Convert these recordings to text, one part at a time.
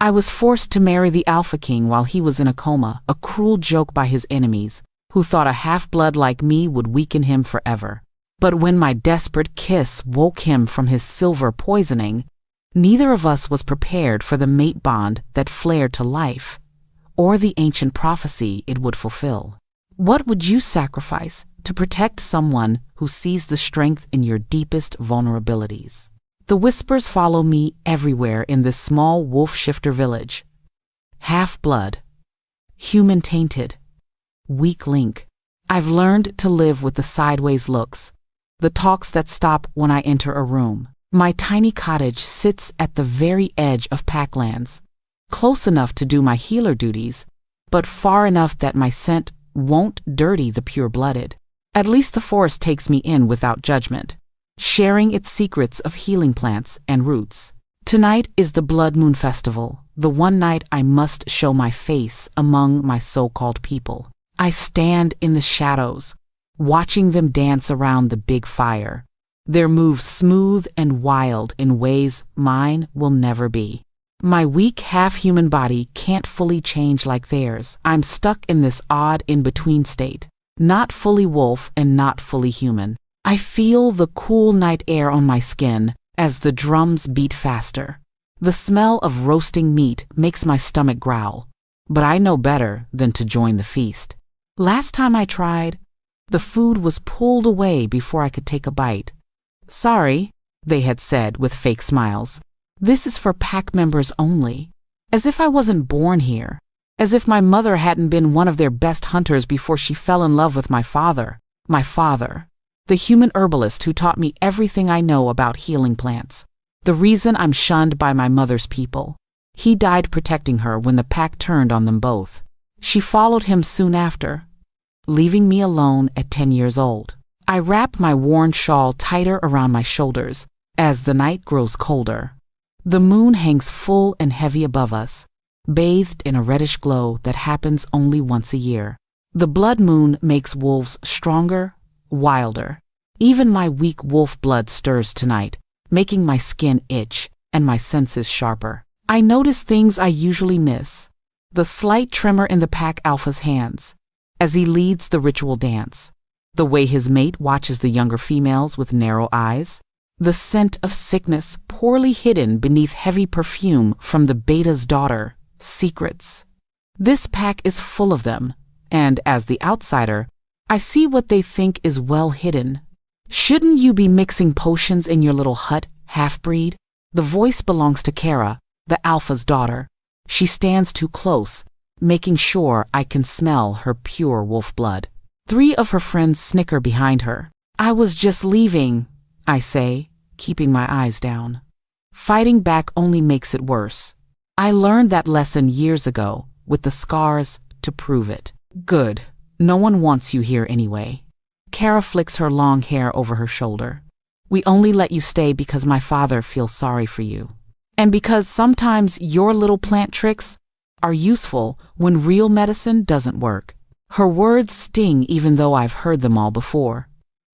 I was forced to marry the Alpha King while he was in a coma, a cruel joke by his enemies, who thought a half-blood like me would weaken him forever. But when my desperate kiss woke him from his silver poisoning, neither of us was prepared for the mate bond that flared to life, or the ancient prophecy it would fulfill. What would you sacrifice to protect someone who sees the strength in your deepest vulnerabilities? The whispers follow me everywhere in this small wolf-shifter village. Half-blood, human-tainted, weak link. I've learned to live with the sideways looks, the talks that stop when I enter a room. My tiny cottage sits at the very edge of packlands, close enough to do my healer duties, but far enough that my scent won't dirty the pure-blooded. At least the forest takes me in without judgment, sharing its secrets of healing plants and roots. Tonight is the Blood Moon Festival, the one night I must show my face among my so-called people. I stand in the shadows, watching them dance around the big fire, their moves smooth and wild in ways mine will never be. My weak half-human body can't fully change like theirs. I'm stuck in this odd in-between state, not fully wolf and not fully human. I feel the cool night air on my skin as the drums beat faster. The smell of roasting meat makes my stomach growl, but I know better than to join the feast. Last time I tried, the food was pulled away before I could take a bite. Sorry, they had said with fake smiles. This is for pack members only. As if I wasn't born here. As if my mother hadn't been one of their best hunters before she fell in love with my father. My father, the human herbalist who taught me everything I know about healing plants. The reason I'm shunned by my mother's people. He died protecting her when the pack turned on them both. She followed him soon after, leaving me alone at 10 years old. I wrap my worn shawl tighter around my shoulders as the night grows colder. The moon hangs full and heavy above us, bathed in a reddish glow that happens only once a year. The blood moon makes wolves stronger, wilder. Even my weak wolf blood stirs tonight, making my skin itch and my senses sharper. I notice things I usually miss. The slight tremor in the pack alpha's hands as he leads the ritual dance. The way his mate watches the younger females with narrow eyes. The scent of sickness poorly hidden beneath heavy perfume from the beta's daughter, secrets. This pack is full of them, and as the outsider, I see what they think is well hidden. Shouldn't you be mixing potions in your little hut, half-breed? The voice belongs to Kara, the alpha's daughter. She stands too close, making sure I can smell her pure wolf blood. 3 of her friends snicker behind her. I was just leaving, I say, keeping my eyes down. Fighting back only makes it worse. I learned that lesson years ago, with the scars to prove it. Good. No one wants you here anyway. Kara flicks her long hair over her shoulder. We only let you stay because my father feels sorry for you. And because sometimes your little plant tricks are useful when real medicine doesn't work. Her words sting even though I've heard them all before.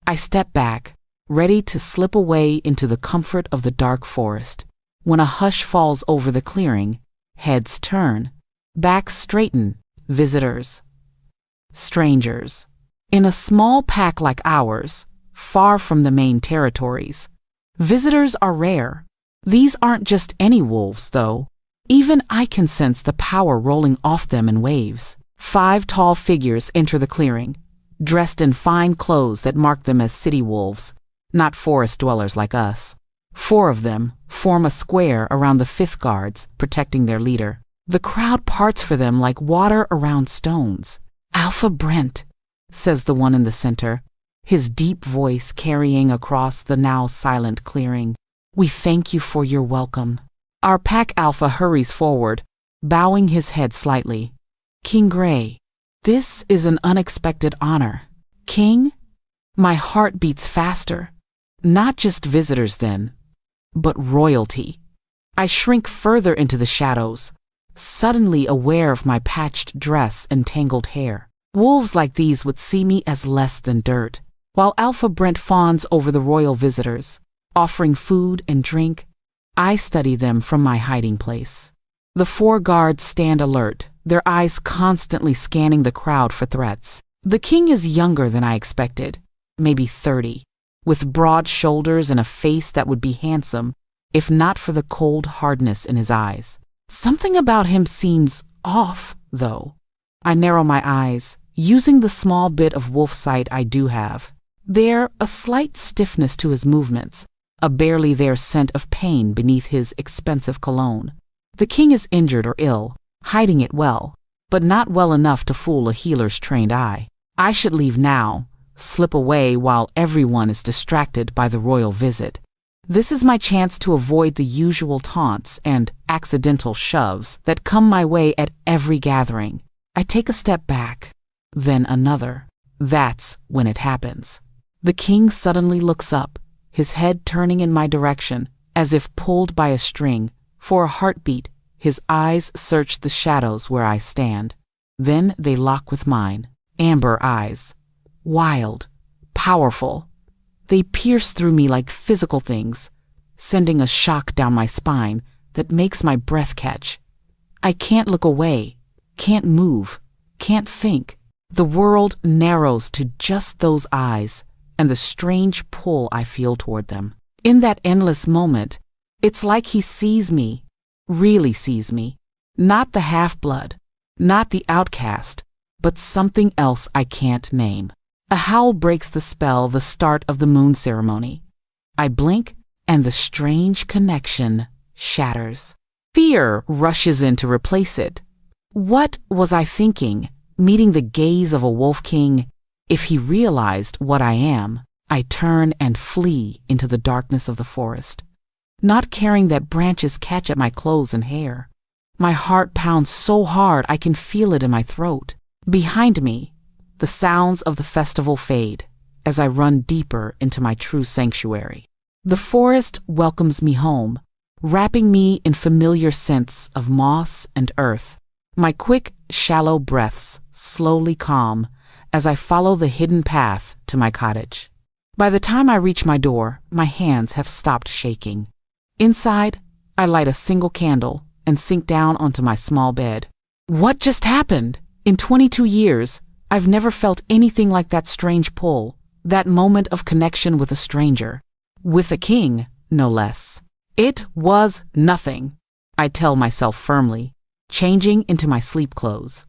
I step back, ready to slip away into the comfort of the dark forest. When a hush falls over the clearing, heads turn, backs straighten, visitors, strangers. In a small pack like ours, far from the main territories, visitors are rare. These aren't just any wolves, though. Even I can sense the power rolling off them in waves. 5 tall figures enter the clearing, dressed in fine clothes that mark them as city wolves, not forest dwellers like us. 4 of them form a square around the 5th guards, protecting their leader. The crowd parts for them like water around stones. Alpha Brent, says the one in the center, his deep voice carrying across the now silent clearing. We thank you for your welcome. Our pack alpha hurries forward, bowing his head slightly. King Gray, this is an unexpected honor. King? My heart beats faster. Not just visitors then, but royalty. I shrink further into the shadows, suddenly aware of my patched dress and tangled hair. Wolves like these would see me as less than dirt. While Alpha Brent fawns over the royal visitors, offering food and drink, I study them from my hiding place. The 4 guards stand alert, their eyes constantly scanning the crowd for threats. The king is younger than I expected, maybe 30, with broad shoulders and a face that would be handsome if not for the cold hardness in his eyes. Something about him seems off, though. I narrow my eyes, using the small bit of wolf sight I do have. There's a slight stiffness to his movements, a barely there scent of pain beneath his expensive cologne. The king is injured or ill, hiding it well, but not well enough to fool a healer's trained eye. I should leave now, slip away while everyone is distracted by the royal visit. This is my chance to avoid the usual taunts and accidental shoves that come my way at every gathering. I take a step back, then another. That's when it happens. The king suddenly looks up, his head turning in my direction, as if pulled by a string. For a heartbeat, his eyes search the shadows where I stand. Then they lock with mine. Amber eyes. Wild, powerful. They pierce through me like physical things, sending a shock down my spine that makes my breath catch. I can't look away, can't move, can't think. The world narrows to just those eyes and the strange pull I feel toward them. In that endless moment, it's like he sees me, really sees me. Not the half-blood, not the outcast, but something else I can't name. A howl breaks the spell, the start of the moon ceremony. I blink, and the strange connection shatters. Fear rushes in to replace it. What was I thinking, meeting the gaze of a wolf king? If he realized what I am, I turn and flee into the darkness of the forest, not caring that branches catch at my clothes and hair. My heart pounds so hard I can feel it in my throat. Behind me, the sounds of the festival fade as I run deeper into my true sanctuary. The forest welcomes me home, wrapping me in familiar scents of moss and earth. My quick, shallow breaths slowly calm as I follow the hidden path to my cottage. By the time I reach my door, my hands have stopped shaking. Inside, I light a single candle and sink down onto my small bed. What just happened? In 22 years, I've never felt anything like that strange pull, that moment of connection with a stranger. With a king, no less. It was nothing, I tell myself firmly, changing into my sleep clothes.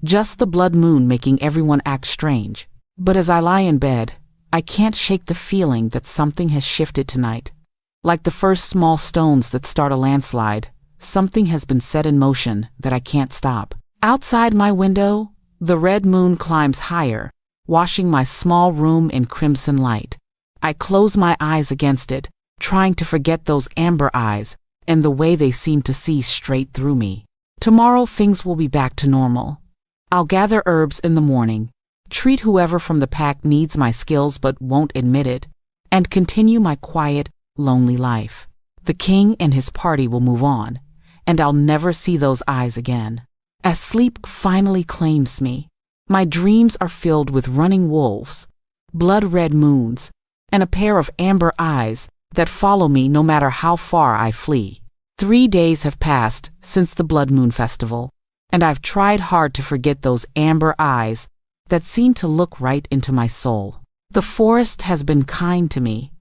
Just the blood moon making everyone act strange. But as I lie in bed, I can't shake the feeling that something has shifted tonight. Like the first small stones that start a landslide, something has been set in motion that I can't stop. Outside my window, the red moon climbs higher, washing my small room in crimson light. I close my eyes against it, trying to forget those amber eyes and the way they seem to see straight through me. Tomorrow things will be back to normal. I'll gather herbs in the morning, treat whoever from the pack needs my skills but won't admit it, and continue my quiet, lonely life. The king and his party will move on, and I'll never see those eyes again. As sleep finally claims me, my dreams are filled with running wolves, blood-red moons, and a pair of amber eyes that follow me no matter how far I flee. 3 days have passed since the Blood Moon Festival, and I've tried hard to forget those amber eyes that seem to look right into my soul. The forest has been kind to me,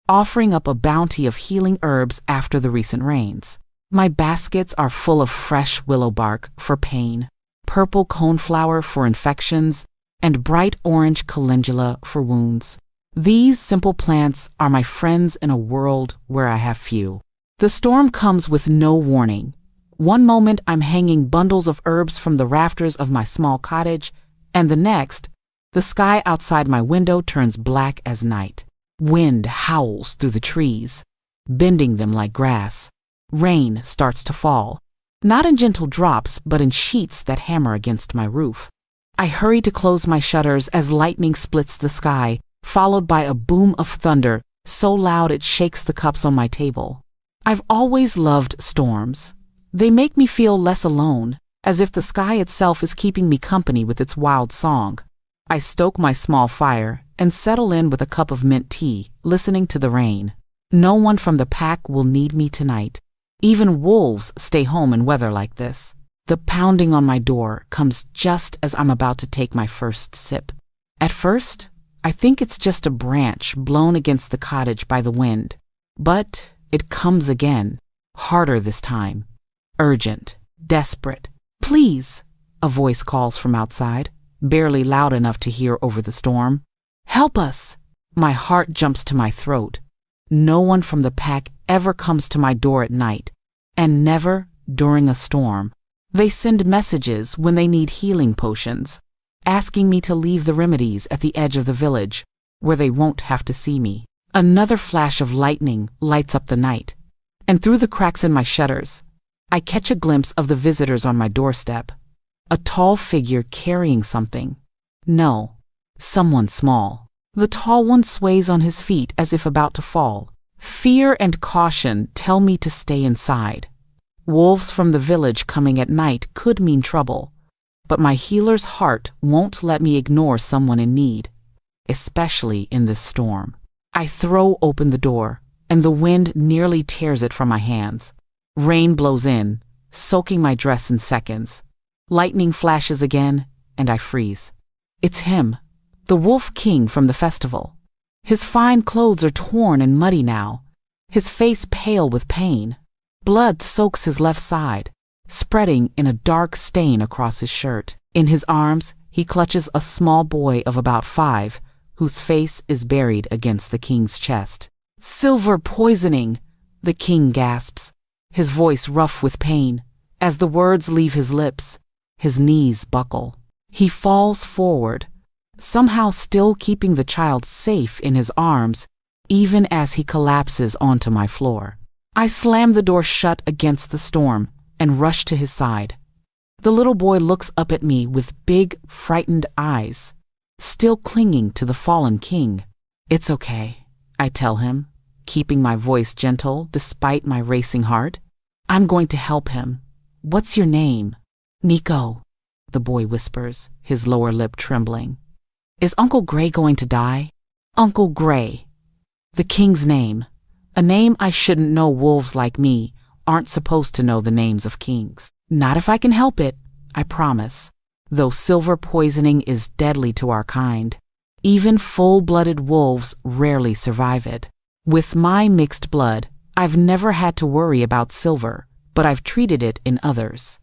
offering up a bounty of healing herbs after the recent rains. My baskets are full of fresh willow bark for pain, purple coneflower for infections, and bright orange calendula for wounds. These simple plants are my friends in a world where I have few. The storm comes with no warning. One moment I'm hanging bundles of herbs from the rafters of my small cottage, and the next, the sky outside my window turns black as night. Wind howls through the trees, bending them like grass. Rain starts to fall, not in gentle drops, but in sheets that hammer against my roof. I hurry to close my shutters as lightning splits the sky, followed by a boom of thunder so loud it shakes the cups on my table. I've always loved storms. They make me feel less alone, as if the sky itself is keeping me company with its wild song. I stoke my small fire and settle in with a cup of mint tea, listening to the rain. No one from the pack will need me tonight. Even wolves stay home in weather like this. The pounding on my door comes just as I'm about to take my first sip. At first, I think it's just a branch blown against the cottage by the wind. But it comes again, harder this time. Urgent, desperate. "Please," a voice calls from outside, barely loud enough to hear over the storm. "Help us!" My heart jumps to my throat. No one from the pack ever comes to my door at night, and never during a storm. They send messages when they need healing potions, asking me to leave the remedies at the edge of the village, where they won't have to see me. Another flash of lightning lights up the night, and through the cracks in my shutters, I catch a glimpse of the visitors on my doorstep. A tall figure carrying something. No, someone small. The tall one sways on his feet as if about to fall. Fear and caution tell me to stay inside. Wolves from the village coming at night could mean trouble, but my healer's heart won't let me ignore someone in need, especially in this storm. I throw open the door, and the wind nearly tears it from my hands. Rain blows in, soaking my dress in seconds. Lightning flashes again, and I freeze. It's him, the Wolf King from the festival. His fine clothes are torn and muddy now, his face pale with pain. Blood soaks his left side, spreading in a dark stain across his shirt. In his arms, he clutches a small boy of about 5, whose face is buried against the king's chest. "Silver poisoning," the king gasps, his voice rough with pain. As the words leave his lips, his knees buckle. He falls forward, somehow still keeping the child safe in his arms, even as he collapses onto my floor. I slam the door shut against the storm and rush to his side. The little boy looks up at me with big, frightened eyes, still clinging to the fallen king. "It's okay," I tell him, keeping my voice gentle despite my racing heart. "I'm going to help him. What's your name?" "Nico," the boy whispers, his lower lip trembling. "Is Uncle Gray going to die?" "Uncle Gray." The king's name. A name I shouldn't know. Wolves like me aren't supposed to know the names of kings. "Not if I can help it, I promise. Though silver poisoning is deadly to our kind, even full-blooded wolves rarely survive it. With my mixed blood, I've never had to worry about silver, but I've treated it in others.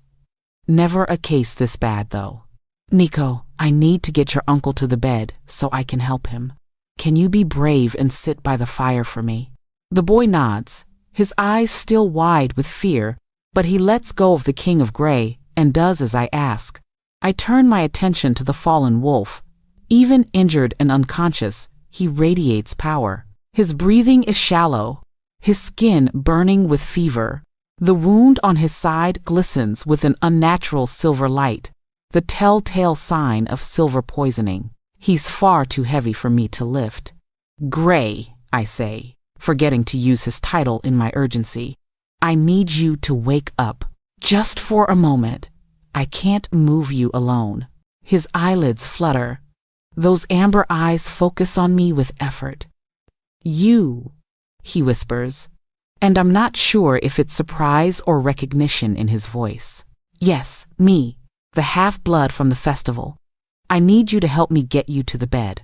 Never a case this bad, though. Nico, I need to get your uncle to the bed so I can help him. Can you be brave and sit by the fire for me?" The boy nods, his eyes still wide with fear, but he lets go of the King of Gray and does as I ask. I turn my attention to the fallen wolf. Even injured and unconscious, he radiates power. His breathing is shallow, his skin burning with fever. The wound on his side glistens with an unnatural silver light, the telltale sign of silver poisoning. He's far too heavy for me to lift. "Gray," I say, forgetting to use his title in my urgency. "I need you to wake up. Just for a moment. I can't move you alone." His eyelids flutter. Those amber eyes focus on me with effort. "You," he whispers, and I'm not sure if it's surprise or recognition in his voice. "Yes, me, the half-blood from the festival. I need you to help me get you to the bed.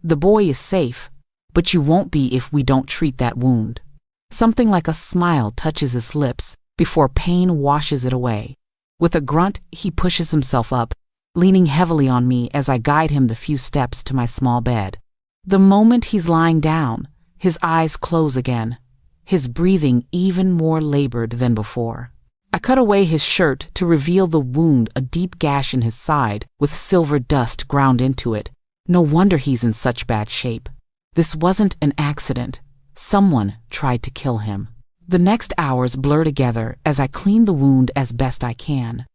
The boy is safe, but you won't be if we don't treat that wound." Something like a smile touches his lips before pain washes it away. With a grunt, he pushes himself up, leaning heavily on me as I guide him the few steps to my small bed. The moment he's lying down, his eyes close again, his breathing even more labored than before. I cut away his shirt to reveal the wound, a deep gash in his side with silver dust ground into it. No wonder he's in such bad shape. This wasn't an accident. Someone tried to kill him. The next hours blur together as I clean the wound as best I can,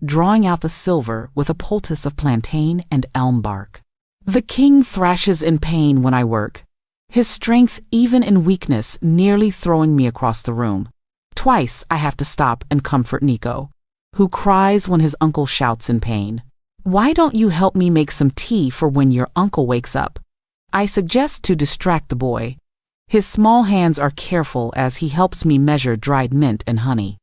drawing out the silver with a poultice of plantain and elm bark. The king thrashes in pain when I work, his strength even in weakness nearly throwing me across the room. Twice I have to stop and comfort Nico, who cries when his uncle shouts in pain. "Why don't you help me make some tea for when your uncle wakes up?" I suggest to distract the boy, His small hands are careful as he helps me measure dried mint and honey.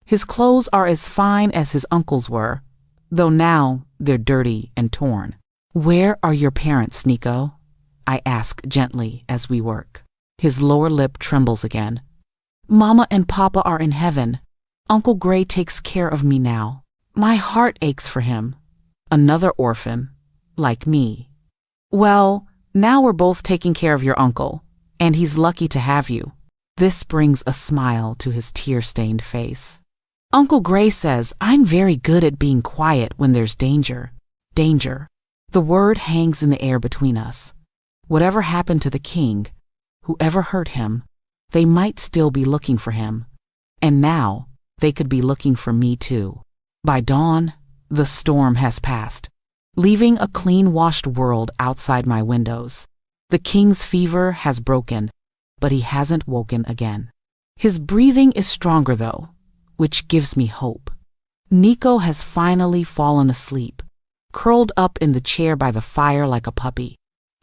His clothes are as fine as his uncle's were, though now they're dirty and torn. "Where are your parents, Nico?" I ask gently as we work. His lower lip trembles again. "Mama and Papa are in heaven. Uncle Gray takes care of me now." My heart aches for him. Another orphan, like me. "Well, now we're both taking care of your uncle, and he's lucky to have you." This brings a smile to his tear-stained face. "Uncle Gray says I'm very good at being quiet when there's danger." Danger. The word hangs in the air between us. Whatever happened to the king, whoever hurt him, they might still be looking for him. And now, they could be looking for me too. By dawn, the storm has passed, leaving a clean-washed world outside my windows. The king's fever has broken, but he hasn't woken again. His breathing is stronger though, which gives me hope. Nico has finally fallen asleep, curled up in the chair by the fire like a puppy.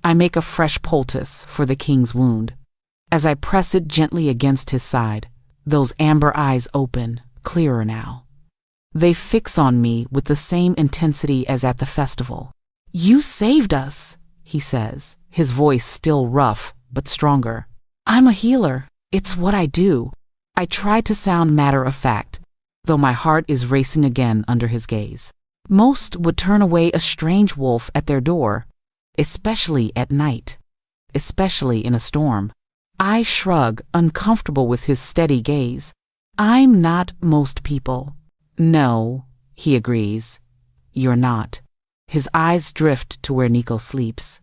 I make a fresh poultice for the king's wound. As I press it gently against his side, those amber eyes open, clearer now. They fix on me with the same intensity as at the festival. "You saved us," he says, his voice still rough but stronger. "I'm a healer. It's what I do." I try to sound matter-of-fact, though my heart is racing again under his gaze. Most would turn away a strange wolf at their door, especially at night, especially in a storm. I shrug, uncomfortable with his steady gaze. "I'm not most people." "No," he agrees. "You're not." His eyes drift to where Nico sleeps.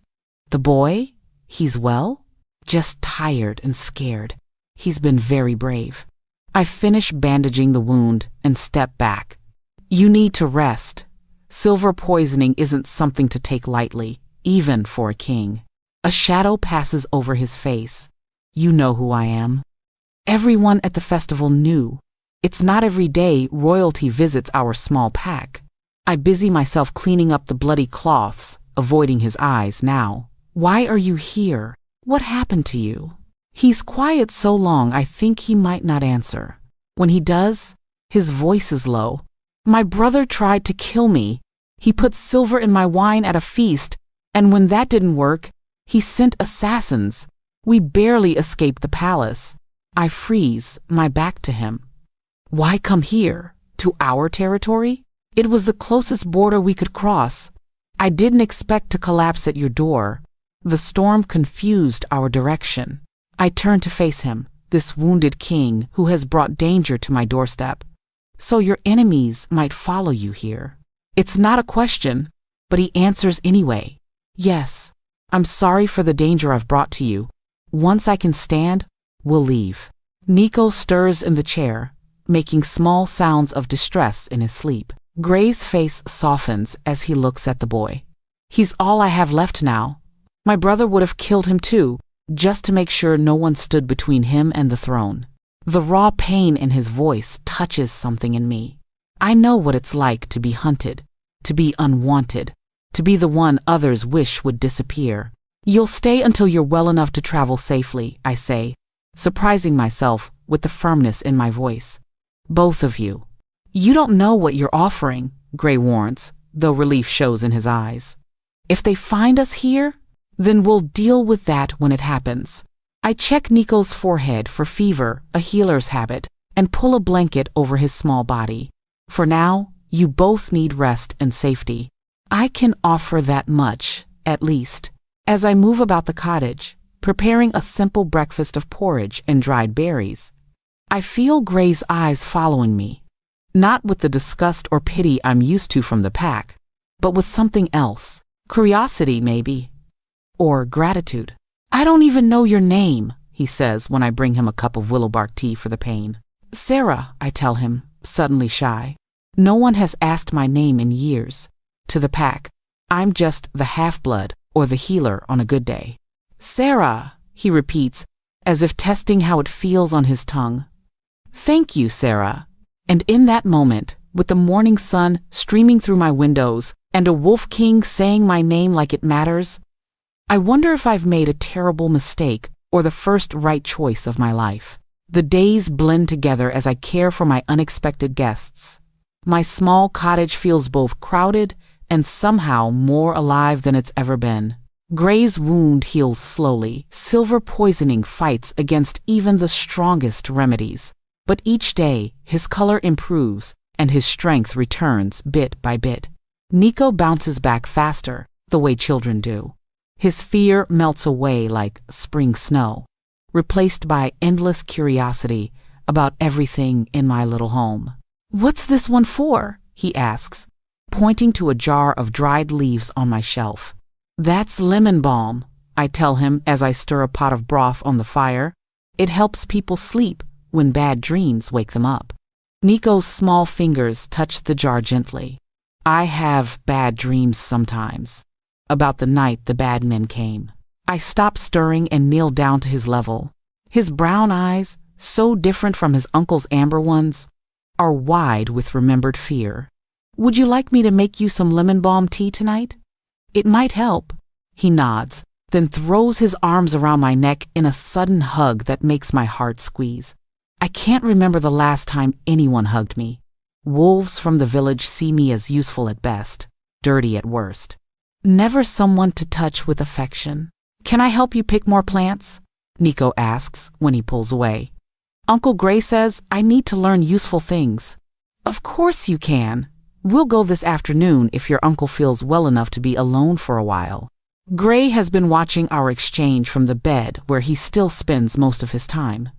"The boy? He's well?" "Just tired and scared. He's been very brave." I finish bandaging the wound and step back. "You need to rest. Silver poisoning isn't something to take lightly, even for a king." A shadow passes over his face. "You know who I am." Everyone at the festival knew. It's not every day royalty visits our small pack. I busy myself cleaning up the bloody cloths, avoiding his eyes now. "Why are you here? What happened to you?" He's quiet so long I think he might not answer. When he does, his voice is low. "My brother tried to kill me. He put silver in my wine at a feast, and when that didn't work, he sent assassins. We barely escaped the palace." I freeze, my back to him. "Why come here? To our territory? It was the closest border we could cross. I didn't expect to collapse at your door." The storm confused our direction. I turn to face him, this wounded king who has brought danger to my doorstep. "So your enemies might follow you here." It's not a question, but he answers anyway. "Yes, I'm sorry for the danger I've brought to you. Once I can stand, we'll leave." Nico stirs in the chair, making small sounds of distress in his sleep. Gray's face softens as he looks at the boy. "He's all I have left now. My brother would have killed him too, just to make sure no one stood between him and the throne." The raw pain in his voice touches something in me. I know what it's like to be hunted, to be unwanted, to be the one others wish would disappear. "You'll stay until you're well enough to travel safely," I say, surprising myself with the firmness in my voice. "Both of you." "You don't know what you're offering," Gray warns, though relief shows in his eyes. "If they find us here, then we'll deal with that when it happens." I check Nico's forehead for fever, a healer's habit, and pull a blanket over his small body. "For now, you both need rest and safety. I can offer that much, at least." As I move about the cottage, preparing a simple breakfast of porridge and dried berries, I feel Gray's eyes following me, not with the disgust or pity I'm used to from the pack, but with something else. Curiosity, maybe. Or gratitude. "I don't even know your name," he says when I bring him a cup of willowbark tea for the pain. "Sarah," I tell him, suddenly shy. No one has asked my name in years. To the pack, I'm just the half-blood or the healer on a good day. "Sarah," he repeats, as if testing how it feels on his tongue. "Thank you, Sarah." And in that moment, with the morning sun streaming through my windows and a wolf king saying my name like it matters, I wonder if I've made a terrible mistake or the first right choice of my life. The days blend together as I care for my unexpected guests. My small cottage feels both crowded and somehow more alive than it's ever been. Gray's wound heals slowly. Silver poisoning fights against even the strongest remedies. But each day, his color improves and his strength returns bit by bit. Nico bounces back faster, the way children do. His fear melts away like spring snow, replaced by endless curiosity about everything in my little home. "What's this one for?" he asks, pointing to a jar of dried leaves on my shelf. "That's lemon balm," I tell him as I stir a pot of broth on the fire. "It helps people sleep when bad dreams wake them up." Nico's small fingers touch the jar gently. I have bad dreams sometimes. About the night the bad men came. I stop stirring and kneel down to his level. His brown eyes, so different from his uncle's amber ones, are wide with remembered fear. "Would you like me to make you some lemon balm tea tonight? It might help." He nods, then throws his arms around my neck in a sudden hug that makes my heart squeeze. I can't remember the last time anyone hugged me. Wolves from the village see me as useful at best, dirty at worst. Never someone to touch with affection. "Can I help you pick more plants?" Nico asks when he pulls away. "Uncle Gray says I need to learn useful things." "Of course you can. We'll go this afternoon if your uncle feels well enough to be alone for a while." Gray has been watching our exchange from the bed where he still spends most of his time.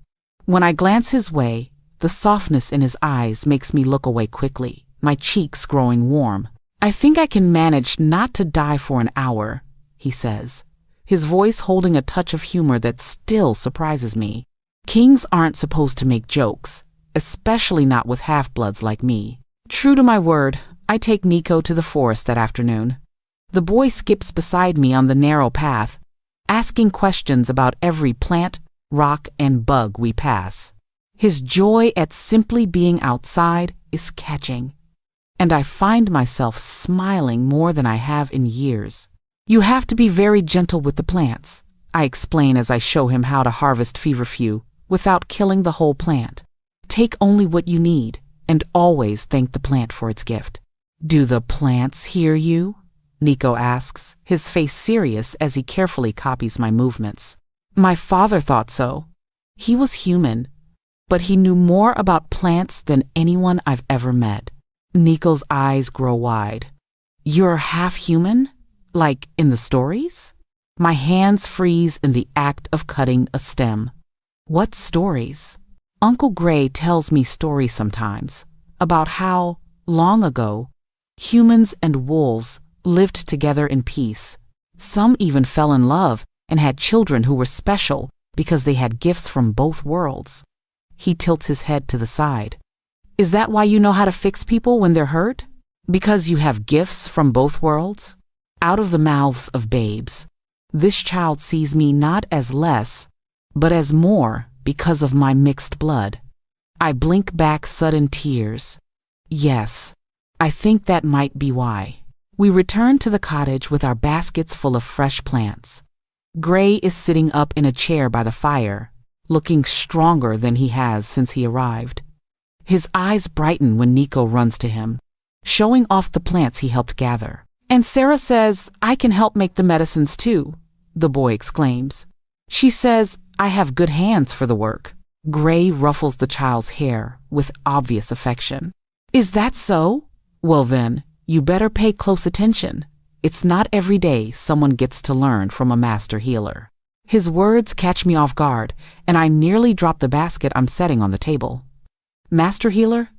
When I glance his way, the softness in his eyes makes me look away quickly, my cheeks growing warm. "I think I can manage not to die for an hour," he says, his voice holding a touch of humor that still surprises me. Kings aren't supposed to make jokes, especially not with half-bloods like me. True to my word, I take Nico to the forest that afternoon. The boy skips beside me on the narrow path, asking questions about every plant, rock, and bug we pass. His joy at simply being outside is catching, and I find myself smiling more than I have in years. "You have to be very gentle with the plants," I explain as I show him how to harvest feverfew without killing the whole plant. "Take only what you need, and always thank the plant for its gift." "Do the plants hear you?" Nico asks, his face serious as he carefully copies my movements. "My father thought so. He was human, but he knew more about plants than anyone I've ever met." Nico's eyes grow wide. "You're half human? Like in the stories?" My hands freeze in the act of cutting a stem. "What stories?" "Uncle Gray tells me stories sometimes about how, long ago, humans and wolves lived together in peace. Some even fell in love and had children who were special because they had gifts from both worlds." He tilts his head to the side. "Is that why you know how to fix people when they're hurt? Because you have gifts from both worlds?" Out of the mouths of babes, this child sees me not as less, but as more because of my mixed blood. I blink back sudden tears. Yes, I think that might be why. We return to the cottage with our baskets full of fresh plants. Gray is sitting up in a chair by the fire, looking stronger than he has since he arrived. His eyes brighten when Nico runs to him, showing off the plants he helped gather. "And Sarah says I can help make the medicines too," the boy exclaims. "She says I have good hands for the work." Gray ruffles the child's hair with obvious affection. "Is that so? Well then, you better pay close attention. It's not every day someone gets to learn from a master healer." His words catch me off guard, and I nearly drop the basket I'm setting on the table. Master healer?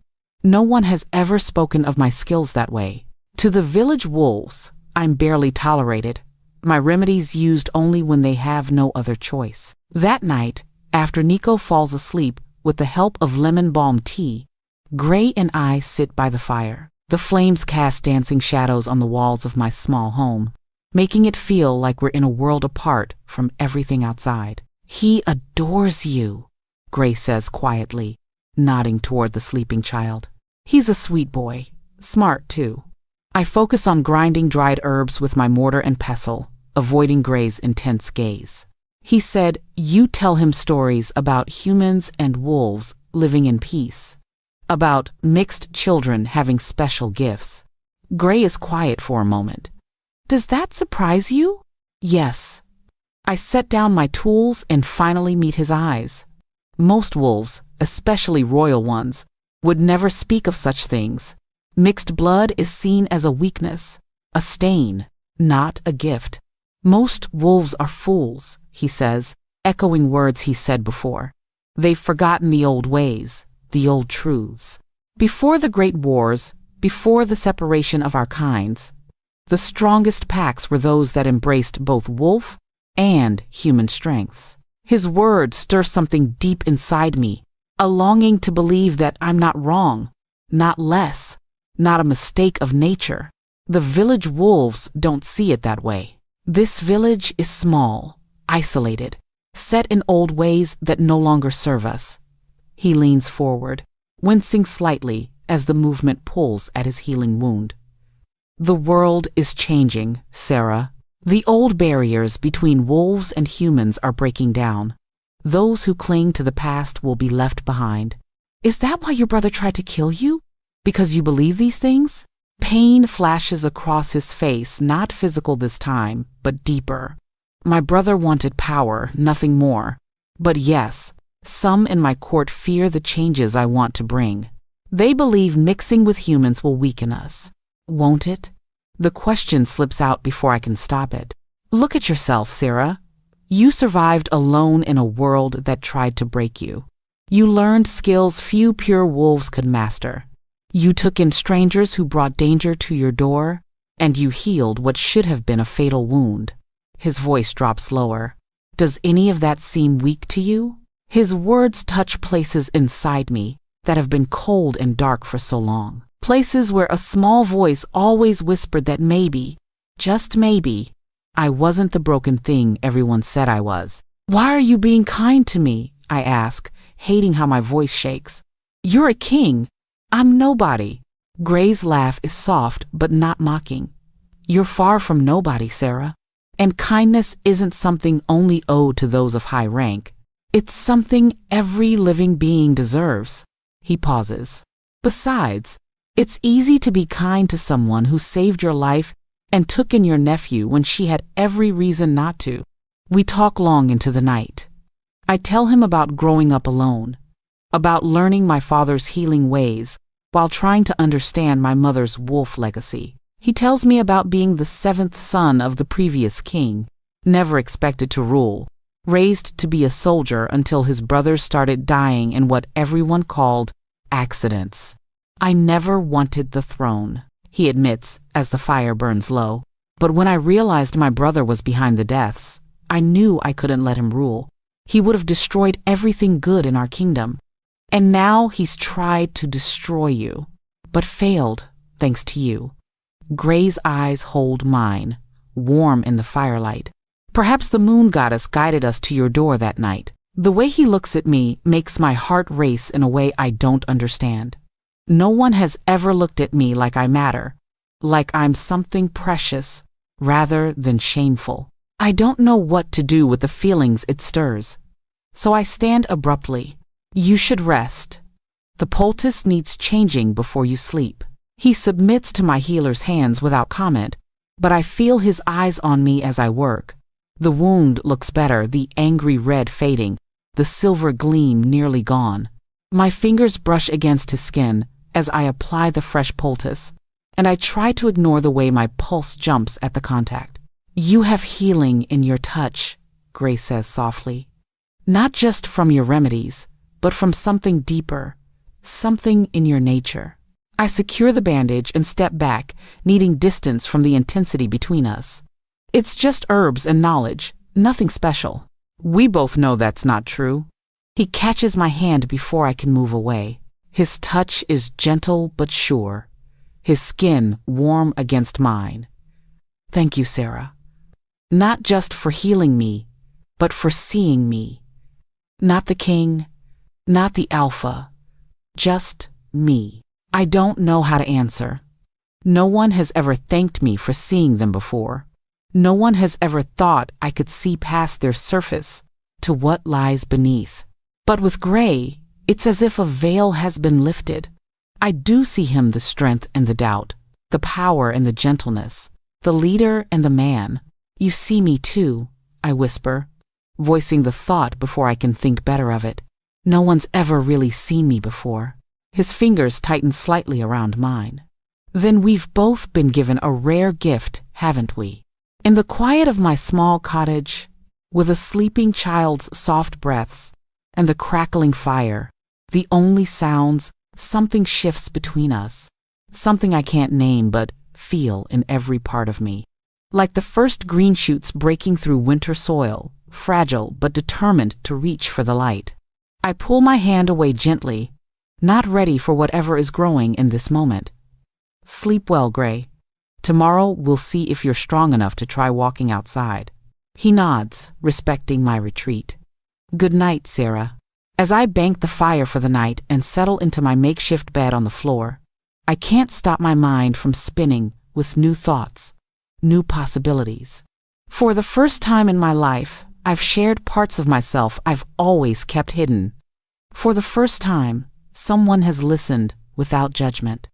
No one has ever spoken of my skills that way. To the village wolves, I'm barely tolerated. My remedies used only when they have no other choice. That night, after Nico falls asleep with the help of lemon balm tea, Gray and I sit by the fire. The flames cast dancing shadows on the walls of my small home, making it feel like we're in a world apart from everything outside. "He adores you," Gray says quietly, nodding toward the sleeping child. "He's a sweet boy, smart too." I focus on grinding dried herbs with my mortar and pestle, avoiding Gray's intense gaze. He said, you tell him stories about humans and wolves living in peace, about mixed children having special gifts. Gray is quiet for a moment. Does that surprise you? Yes. I set down my tools and finally meet his eyes. Most wolves, especially royal ones, would never speak of such things. Mixed blood is seen as a weakness, a stain, not a gift. Most wolves are fools, he says, echoing words he said before. They've forgotten the old ways, the old truths. Before the great wars, before the separation of our kinds, the strongest packs were those that embraced both wolf and human strengths. His words stir something deep inside me, a longing to believe that I'm not wrong, not less, not a mistake of nature. The village wolves don't see it that way. This village is small, isolated, set in old ways that no longer serve us. He leans forward, wincing slightly as the movement pulls at his healing wound. The world is changing, Sarah. The old barriers between wolves and humans are breaking down. Those who cling to the past will be left behind. Is that why your brother tried to kill you? Because you believe these things? Pain flashes across his face, not physical this time, but deeper. My brother wanted power, nothing more. But yes, some in my court fear the changes I want to bring. They believe mixing with humans will weaken us. Won't it? The question slips out before I can stop it. Look at yourself, Sarah. You survived alone in a world that tried to break you. You learned skills few pure wolves could master. You took in strangers who brought danger to your door, and you healed what should have been a fatal wound. His voice drops lower. Does any of that seem weak to you? His words touch places inside me that have been cold and dark for so long. Places where a small voice always whispered that maybe, just maybe, I wasn't the broken thing everyone said I was. Why are you being kind to me? I ask, hating how my voice shakes. You're a king. I'm nobody. Gray's laugh is soft but not mocking. You're far from nobody, Sarah. And kindness isn't something only owed to those of high rank. It's something every living being deserves. He pauses. Besides, it's easy to be kind to someone who saved your life and took in your nephew when she had every reason not to. We talk long into the night. I tell him about growing up alone, about learning my father's healing ways while trying to understand my mother's wolf legacy. He tells me about being the seventh son of the previous king, never expected to rule, raised to be a soldier until his brothers started dying in what everyone called accidents. I never wanted the throne, he admits as the fire burns low. But when I realized my brother was behind the deaths, I knew I couldn't let him rule. He would have destroyed everything good in our kingdom. And now he's tried to destroy you, but failed, thanks to you. Gray's eyes hold mine, warm in the firelight. Perhaps the moon goddess guided us to your door that night. The way he looks at me makes my heart race in a way I don't understand. No one has ever looked at me like I matter, like I'm something precious rather than shameful. I don't know what to do with the feelings it stirs. So I stand abruptly. You should rest. The poultice needs changing before you sleep. He submits to my healer's hands without comment, but I feel his eyes on me as I work. The wound looks better, the angry red fading, the silver gleam nearly gone. My fingers brush against his skin as I apply the fresh poultice, and I try to ignore the way my pulse jumps at the contact. You have healing in your touch, Gray says softly. Not just from your remedies, but from something deeper, something in your nature. I secure the bandage and step back, needing distance from the intensity between us. It's just herbs and knowledge, nothing special. We both know that's not true. He catches my hand before I can move away. His touch is gentle but sure, his skin warm against mine. Thank you, Sarah. Not just for healing me, but for seeing me. Not the king, not the alpha, just me. I don't know how to answer. No one has ever thanked me for seeing them before. No one has ever thought I could see past their surface to what lies beneath. But with Gray, it's as if a veil has been lifted. I do see him, the strength and the doubt, the power and the gentleness, the leader and the man. You see me too, I whisper, voicing the thought before I can think better of it. No one's ever really seen me before. His fingers tighten slightly around mine. Then we've both been given a rare gift, haven't we? In the quiet of my small cottage, with a sleeping child's soft breaths and the crackling fire, the only sounds, something shifts between us. Something I can't name but feel in every part of me. Like the first green shoots breaking through winter soil, fragile but determined to reach for the light. I pull my hand away gently, not ready for whatever is growing in this moment. Sleep well, Gray. Tomorrow we'll see if you're strong enough to try walking outside. He nods, respecting my retreat. Good night, Sarah. As I bank the fire for the night and settle into my makeshift bed on the floor, I can't stop my mind from spinning with new thoughts, new possibilities. For the first time in my life, I've shared parts of myself I've always kept hidden. For the first time, someone has listened without judgment.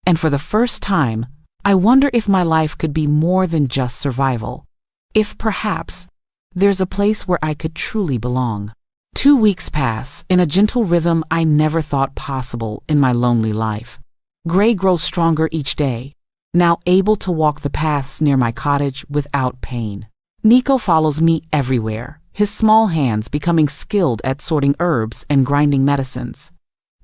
And for the first time, I wonder if my life could be more than just survival. If perhaps there's a place where I could truly belong. 2 weeks pass in a gentle rhythm I never thought possible in my lonely life. Gray grows stronger each day, now able to walk the paths near my cottage without pain. Nico follows me everywhere, his small hands becoming skilled at sorting herbs and grinding medicines.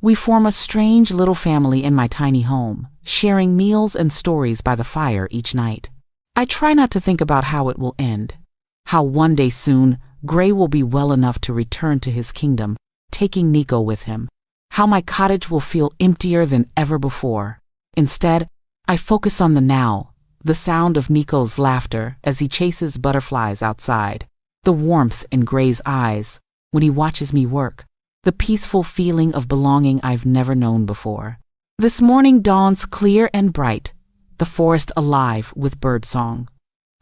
We form a strange little family in my tiny home, sharing meals and stories by the fire each night. I try not to think about how it will end, how one day soon Gray will be well enough to return to his kingdom, taking Nico with him, how my cottage will feel emptier than ever before. Instead, I focus on the now, the sound of Nico's laughter as he chases butterflies outside, the warmth in Gray's eyes when he watches me work, the peaceful feeling of belonging I've never known before. This morning dawns clear and bright, the forest alive with birdsong.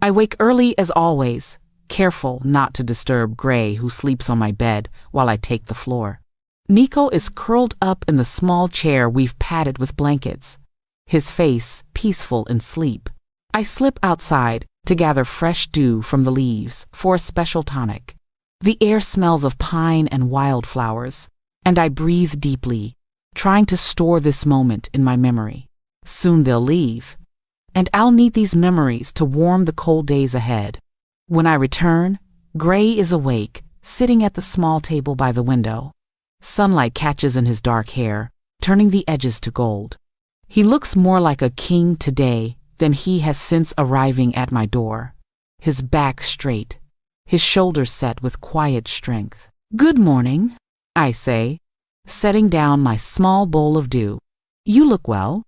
I wake early as always, careful not to disturb Gray, who sleeps on my bed while I take the floor. Nico is curled up in the small chair we've padded with blankets, his face peaceful in sleep. I slip outside to gather fresh dew from the leaves for a special tonic. The air smells of pine and wildflowers, and I breathe deeply, trying to store this moment in my memory. Soon they'll leave, and I'll need these memories to warm the cold days ahead. When I return, Gray is awake, sitting at the small table by the window. Sunlight catches in his dark hair, turning the edges to gold. He looks more like a king today than he has since arriving at my door. His back straight, his shoulders set with quiet strength. Good morning, I say, setting down my small bowl of dew. You look well.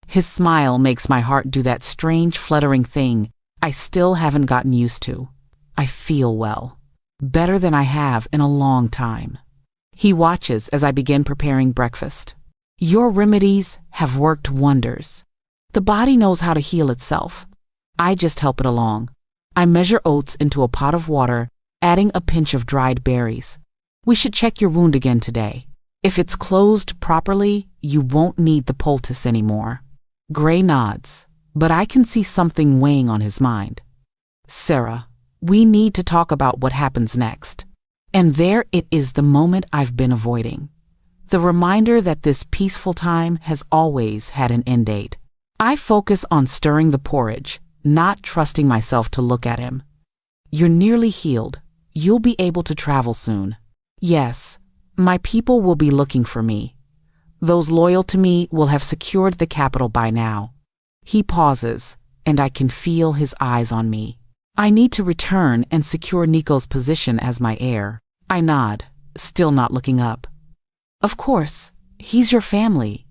His smile makes my heart do that strange fluttering thing I still haven't gotten used to. I feel well, better than I have in a long time. He watches as I begin preparing breakfast. Your remedies have worked wonders. The body knows how to heal itself. I just help it along. I measure oats into a pot of water, adding a pinch of dried berries. We should check your wound again today. If it's closed properly, you won't need the poultice anymore. Gray nods, but I can see something weighing on his mind. Sarah, we need to talk about what happens next. And there it is, the moment I've been avoiding. The reminder that this peaceful time has always had an end date. I focus on stirring the porridge, not trusting myself to look at him. You're nearly healed. You'll be able to travel soon. Yes, my people will be looking for me. Those loyal to me will have secured the capital by now. He pauses, and I can feel his eyes on me. I need to return and secure Nico's position as my heir. I nod, still not looking up. Of course, he's your family.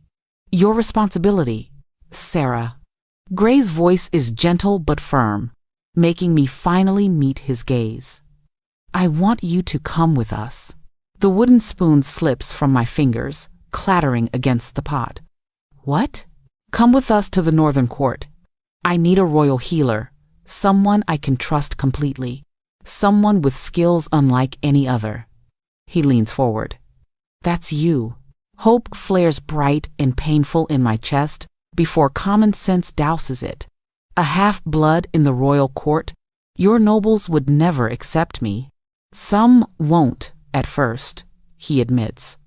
Your responsibility, Sarah. Gray's voice is gentle but firm, making me finally meet his gaze. I want you to come with us. The wooden spoon slips from my fingers, clattering against the pot. What? Come with us to the northern court. I need a royal healer, someone I can trust completely, someone with skills unlike any other. He leans forward. That's you. Hope flares bright and painful in my chest before common sense douses it. A half-blood in the royal court? Your nobles would never accept me. Some won't at first, he admits.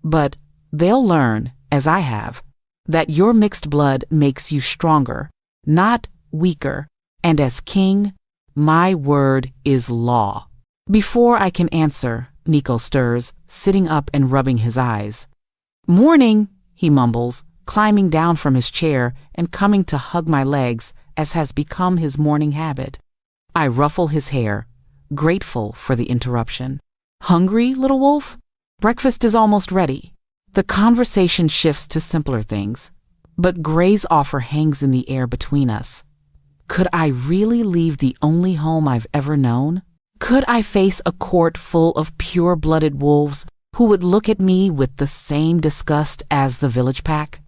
But they'll learn, as I have, that your mixed blood makes you stronger, not weaker, and as king, my word is law. Before I can answer, Nico stirs, sitting up and rubbing his eyes. Morning, he mumbles, climbing down from his chair and coming to hug my legs as has become his morning habit. I ruffle his hair, grateful for the interruption. Hungry, little wolf? Breakfast is almost ready. The conversation shifts to simpler things, but Gray's offer hangs in the air between us. Could I really leave the only home I've ever known? Could I face a court full of pure-blooded wolves who would look at me with the same disgust as the village pack?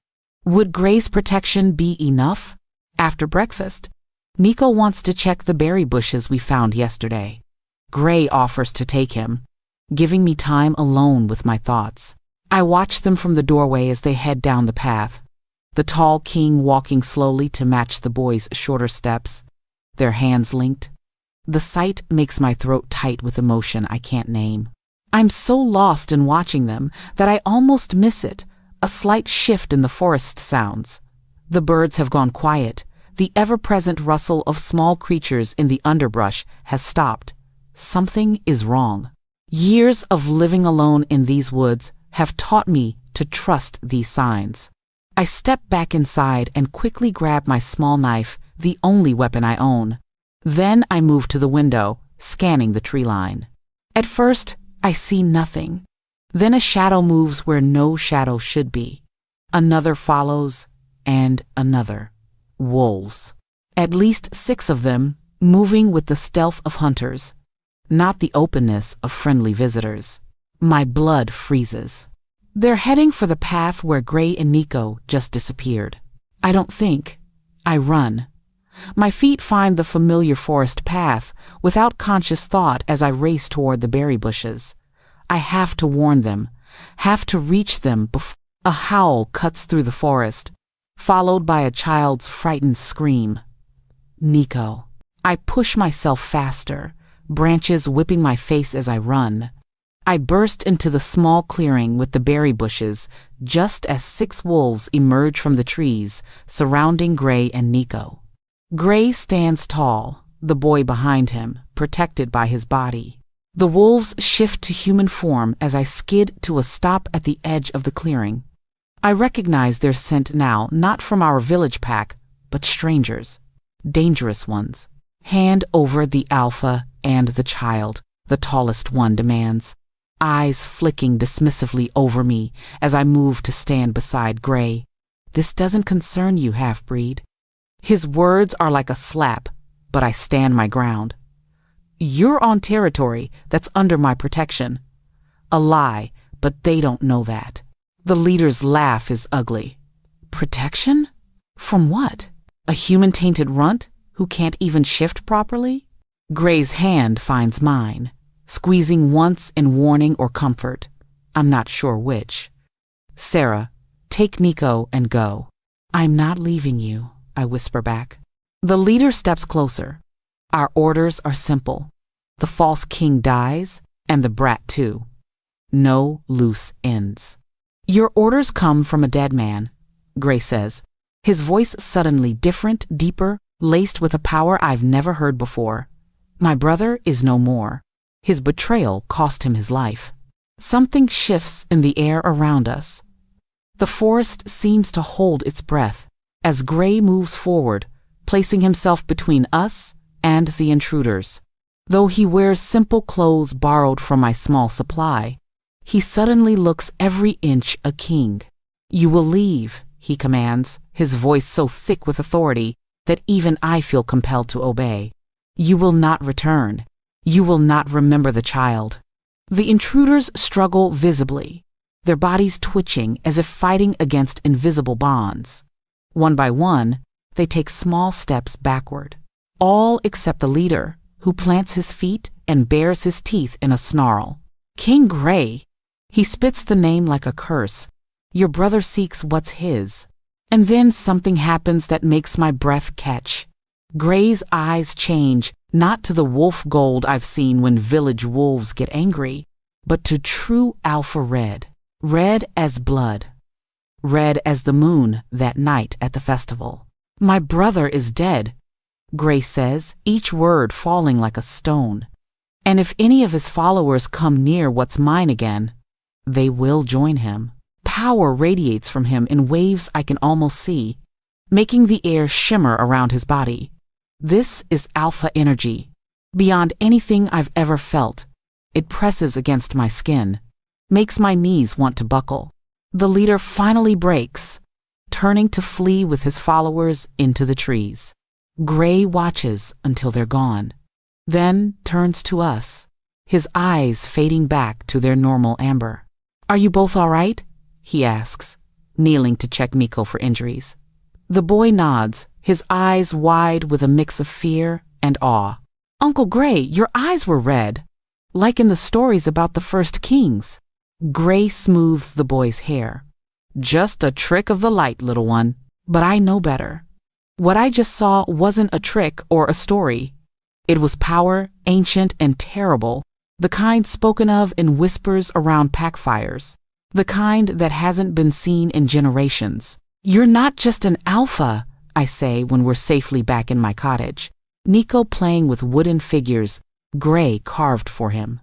Would Gray's protection be enough? After breakfast, Nico wants to check the berry bushes we found yesterday. Gray offers to take him, giving me time alone with my thoughts. I watch them from the doorway as they head down the path, the tall king walking slowly to match the boy's shorter steps, their hands linked. The sight makes my throat tight with emotion I can't name. I'm so lost in watching them that I almost miss it, a slight shift in the forest sounds. The birds have gone quiet. The ever-present rustle of small creatures in the underbrush has stopped. Something is wrong. Years of living alone in these woods have taught me to trust these signs. I step back inside and quickly grab my small knife, the only weapon I own. Then I move to the window, scanning the tree line. At first, I see nothing. Then a shadow moves where no shadow should be. Another follows, and another. Wolves. At least 6 of them, moving with the stealth of hunters, not the openness of friendly visitors. My blood freezes. They're heading for the path where Gray and Nico just disappeared. I don't think. I run. My feet find the familiar forest path without conscious thought as I race toward the berry bushes. I have to warn them, have to reach them before a howl cuts through the forest, followed by a child's frightened scream. Nico. I push myself faster, branches whipping my face as I run. I burst into the small clearing with the berry bushes just as 6 wolves emerge from the trees surrounding Gray and Nico. Gray stands tall, the boy behind him, protected by his body. The wolves shift to human form as I skid to a stop at the edge of the clearing. I recognize their scent now, not from our village pack, but strangers, dangerous ones. Hand over the alpha and the child, the tallest one demands, eyes flicking dismissively over me as I move to stand beside Gray. This doesn't concern you, half-breed. His words are like a slap, but I stand my ground. You're on territory that's under my protection. A lie, but they don't know that. The leader's laugh is ugly. Protection? From what? A human-tainted runt who can't even shift properly? Gray's hand finds mine, squeezing once in warning or comfort. I'm not sure which. Sarah, take Nico and go. I'm not leaving you, I whisper back. The leader steps closer. Our orders are simple. The false king dies, and the brat too. No loose ends. Your orders come from a dead man, Gray says, his voice suddenly different, deeper, laced with a power I've never heard before. My brother is no more. His betrayal cost him his life. Something shifts in the air around us. The forest seems to hold its breath as Gray moves forward, placing himself between us and the intruders. Though he wears simple clothes borrowed from my small supply, he suddenly looks every inch a king. You will leave, he commands, his voice so thick with authority that even I feel compelled to obey. You will not return. You will not remember the child. The intruders struggle visibly, their bodies twitching as if fighting against invisible bonds. One by one, they take small steps backward. all except the leader, who plants his feet and bares his teeth in a snarl. King Gray. He spits the name like a curse. Your brother seeks what's his. And then something happens that makes my breath catch. Gray's eyes change, not to the wolf gold I've seen when village wolves get angry, but to true alpha red. Red as blood. Red as the moon that night at the festival. My brother is dead, Gray says, each word falling like a stone. And if any of his followers come near what's mine again, they will join him. Power radiates from him in waves I can almost see, making the air shimmer around his body. This is alpha energy, beyond anything I've ever felt. It presses against my skin, makes my knees want to buckle. The leader finally breaks, turning to flee with his followers into the trees. Gray watches until they're gone, then turns to us, his eyes fading back to their normal amber. Are you both all right? He asks, kneeling to check Miko for injuries. The boy nods, his eyes wide with a mix of fear and awe. Uncle Gray, your eyes were red, like in the stories about the first kings. Gray smooths the boy's hair. Just a trick of the light, little one, but I know better. What I just saw wasn't a trick or a story. It was power, ancient and terrible, the kind spoken of in whispers around packfires. The kind that hasn't been seen in generations. You're not just an alpha, I say when we're safely back in my cottage. Nico playing with wooden figures, Gray carved for him.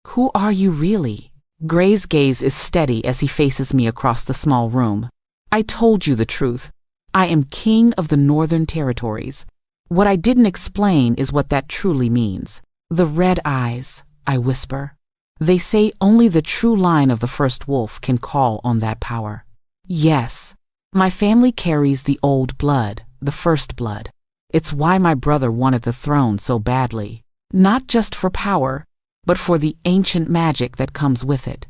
Who are you really? Gray's gaze is steady as he faces me across the small room. I told you the truth. I am king of the Northern Territories. What I didn't explain is what that truly means. The red eyes, I whisper. They say only the true line of the first wolf can call on that power. Yes, my family carries the old blood, the first blood. It's why my brother wanted the throne so badly. Not just for power, but for the ancient magic that comes with it.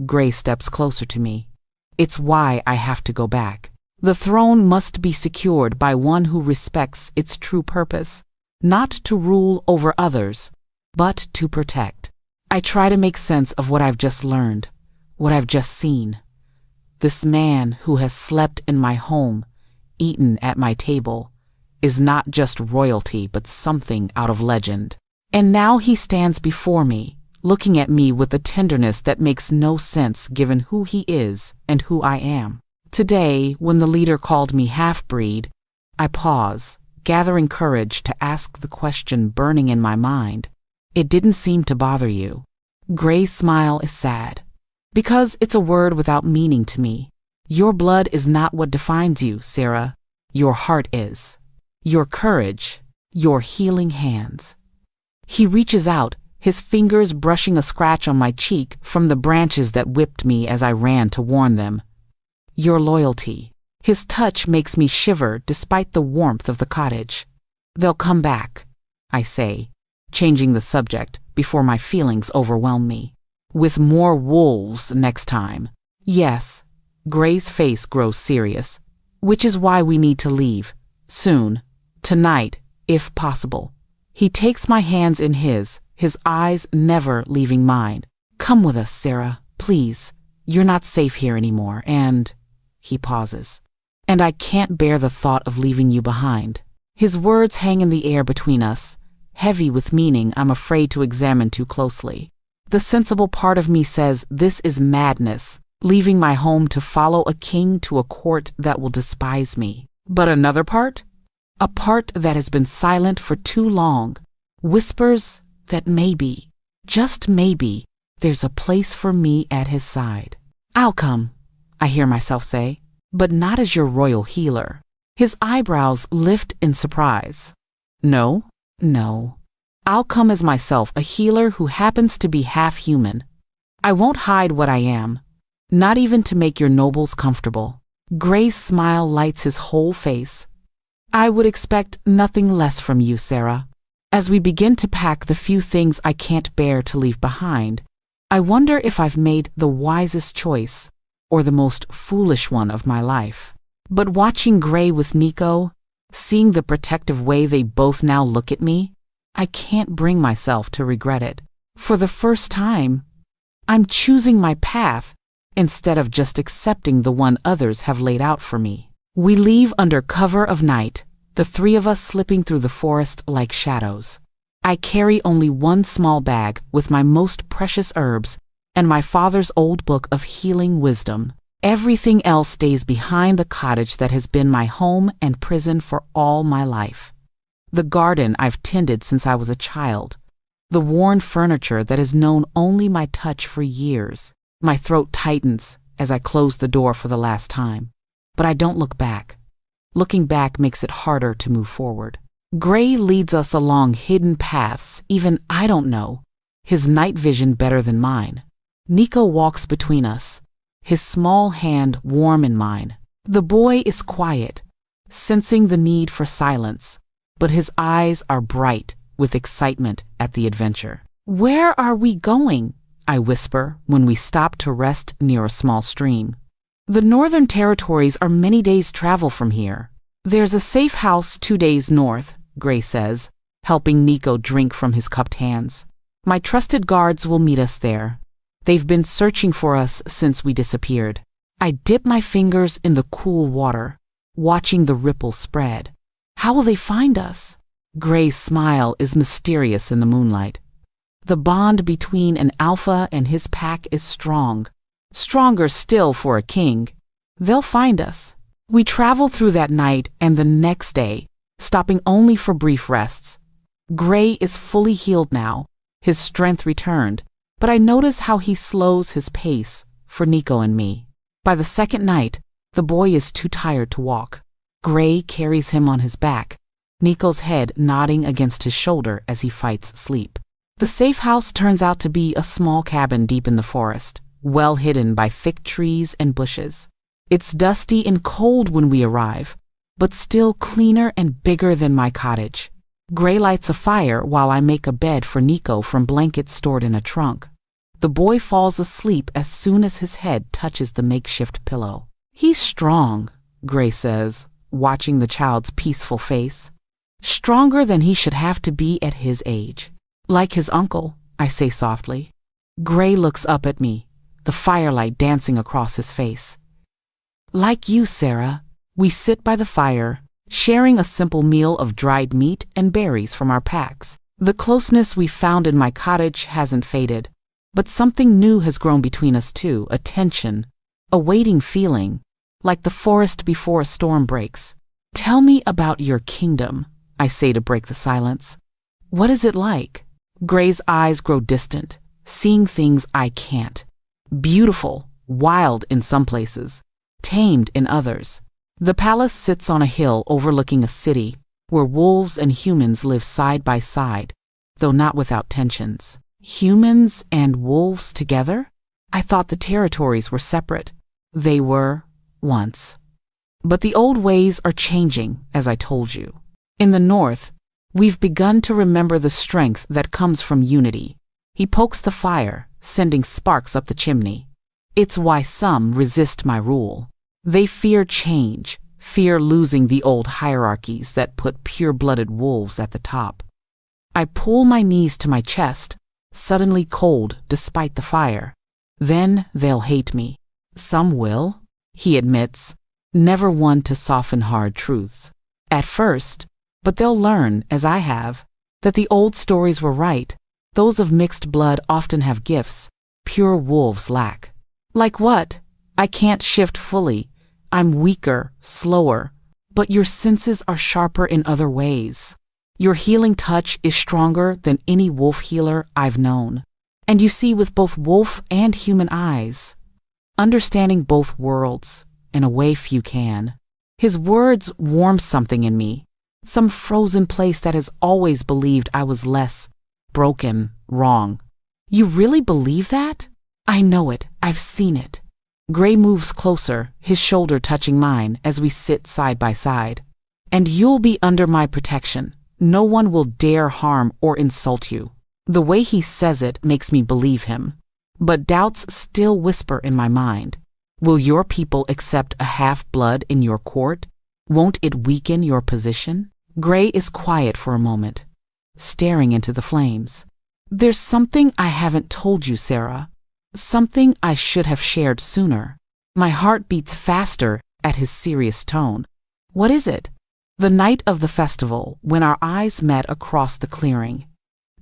Gray steps closer to me. It's why I have to go back. The throne must be secured by one who respects its true purpose, not to rule over others, but to protect. I try to make sense of what I've just learned, what I've just seen. This man who has slept in my home, eaten at my table, is not just royalty but something out of legend. And now he stands before me, looking at me with a tenderness that makes no sense given who he is and who I am. Today, when the leader called me half-breed, I pause, gathering courage to ask the question burning in my mind. It didn't seem to bother you. Gray's smile is sad. Because it's a word without meaning to me. Your blood is not what defines you, Sarah. Your heart is. Your courage. Your healing hands. He reaches out, his fingers brushing a scratch on my cheek from the branches that whipped me as I ran to warn them. Your loyalty. His touch makes me shiver despite the warmth of the cottage. They'll come back, I say, changing the subject before my feelings overwhelm me. With more wolves next time. Yes, Gray's face grows serious, which is why we need to leave, soon, tonight, if possible. He takes my hands in his eyes never leaving mine. Come with us, Sarah, please. You're not safe here anymore, and... He pauses. And I can't bear the thought of leaving you behind. His words hang in the air between us, heavy with meaning I'm afraid to examine too closely. The sensible part of me says this is madness, leaving my home to follow a king to a court that will despise me. But another part? A part that has been silent for too long, whispers that maybe, just maybe, there's a place for me at his side. I'll come, I hear myself say, but not as your royal healer. His eyebrows lift in surprise. No. I'll come as myself, a healer who happens to be half human. I won't hide what I am, not even to make your nobles comfortable. Gray's smile lights his whole face. I would expect nothing less from you, Sarah. As we begin to pack the few things I can't bear to leave behind, I wonder if I've made the wisest choice, or the most foolish one of my life. But watching Gray with Nico, Seeing the protective way they both now look at me, I can't bring myself to regret it. For the first time, I'm choosing my path instead of just accepting the one others have laid out for me. We leave under cover of night, the three of us slipping through the forest like shadows. I carry only one small bag with my most precious herbs and my father's old book of healing wisdom. Everything else stays behind the cottage that has been my home and prison for all my life. The garden I've tended since I was a child. The worn furniture that has known only my touch for years. My throat tightens as I close the door for the last time. But I don't look back. Looking back makes it harder to move forward. Gray leads us along hidden paths even I don't know, his night vision better than mine. Nico walks between us, his small hand warm in mine. The boy is quiet, sensing the need for silence, but his eyes are bright with excitement at the adventure. "Where are we going?" I whisper when we stop to rest near a small stream. "The Northern Territories are many days' travel from here. There's a safe house 2 days north," Gray says, helping Nico drink from his cupped hands. "My trusted guards will meet us there. They've been searching for us since we disappeared." I dip my fingers in the cool water, watching the ripples spread. "How will they find us?" Gray's smile is mysterious in the moonlight. The bond between an alpha and his pack is strong, stronger still for a king. "They'll find us." We travel through that night and the next day, stopping only for brief rests. Gray is fully healed now, his strength returned, but I notice how he slows his pace for Nico and me. By the second night, the boy is too tired to walk. Gray carries him on his back, Nico's head nodding against his shoulder as he fights sleep. The safe house turns out to be a small cabin deep in the forest, well hidden by thick trees and bushes. It's dusty and cold when we arrive, but still cleaner and bigger than my cottage. Gray lights a fire while I make a bed for Nico from blankets stored in a trunk. The boy falls asleep as soon as his head touches the makeshift pillow. "He's strong," Gray says, watching the child's peaceful face. "Stronger than he should have to be at his age." "Like his uncle," I say softly. Gray looks up at me, the firelight dancing across his face. "Like you, Sarah." We sit by the fire, sharing a simple meal of dried meat and berries from our packs. The closeness we found in my cottage hasn't faded, but something new has grown between us too, a tension, a waiting feeling, like the forest before a storm breaks. "Tell me about your kingdom," I say to break the silence. "What is it like?" Gray's eyes grow distant, seeing things I can't. Beautiful, wild in some places, tamed in others. The palace sits on a hill overlooking a city where wolves and humans live side by side, though not without tensions. Humans and wolves together? I thought the territories were separate. They were, once. But the old ways are changing, as I told you. In the north, we've begun to remember the strength that comes from unity. He pokes the fire, sending sparks up the chimney. It's why some resist my rule. They fear change, fear losing the old hierarchies that put pure-blooded wolves at the top. I pull my knees to my chest, suddenly cold despite the fire. Then they'll hate me. Some will, he admits, never one to soften hard truths. At first, but they'll learn, as I have, that the old stories were right. Those of mixed blood often have gifts pure wolves lack. Like what? I can't shift fully. I'm weaker, slower, but your senses are sharper in other ways. Your healing touch is stronger than any wolf healer I've known. And you see with both wolf and human eyes, understanding both worlds in a way few can. His words warm something in me, some frozen place that has always believed I was less, broken, wrong. You really believe that? I know it. I've seen it. Gray moves closer, his shoulder touching mine as we sit side by side. And you'll be under my protection. No one will dare harm or insult you. The way he says it makes me believe him. But doubts still whisper in my mind. Will your people accept a half-blood in your court? Won't it weaken your position? Gray is quiet for a moment, staring into the flames. There's something I haven't told you, Sarah. Something I should have shared sooner. My heart beats faster at his serious tone. What is it? The night of the festival, when our eyes met across the clearing.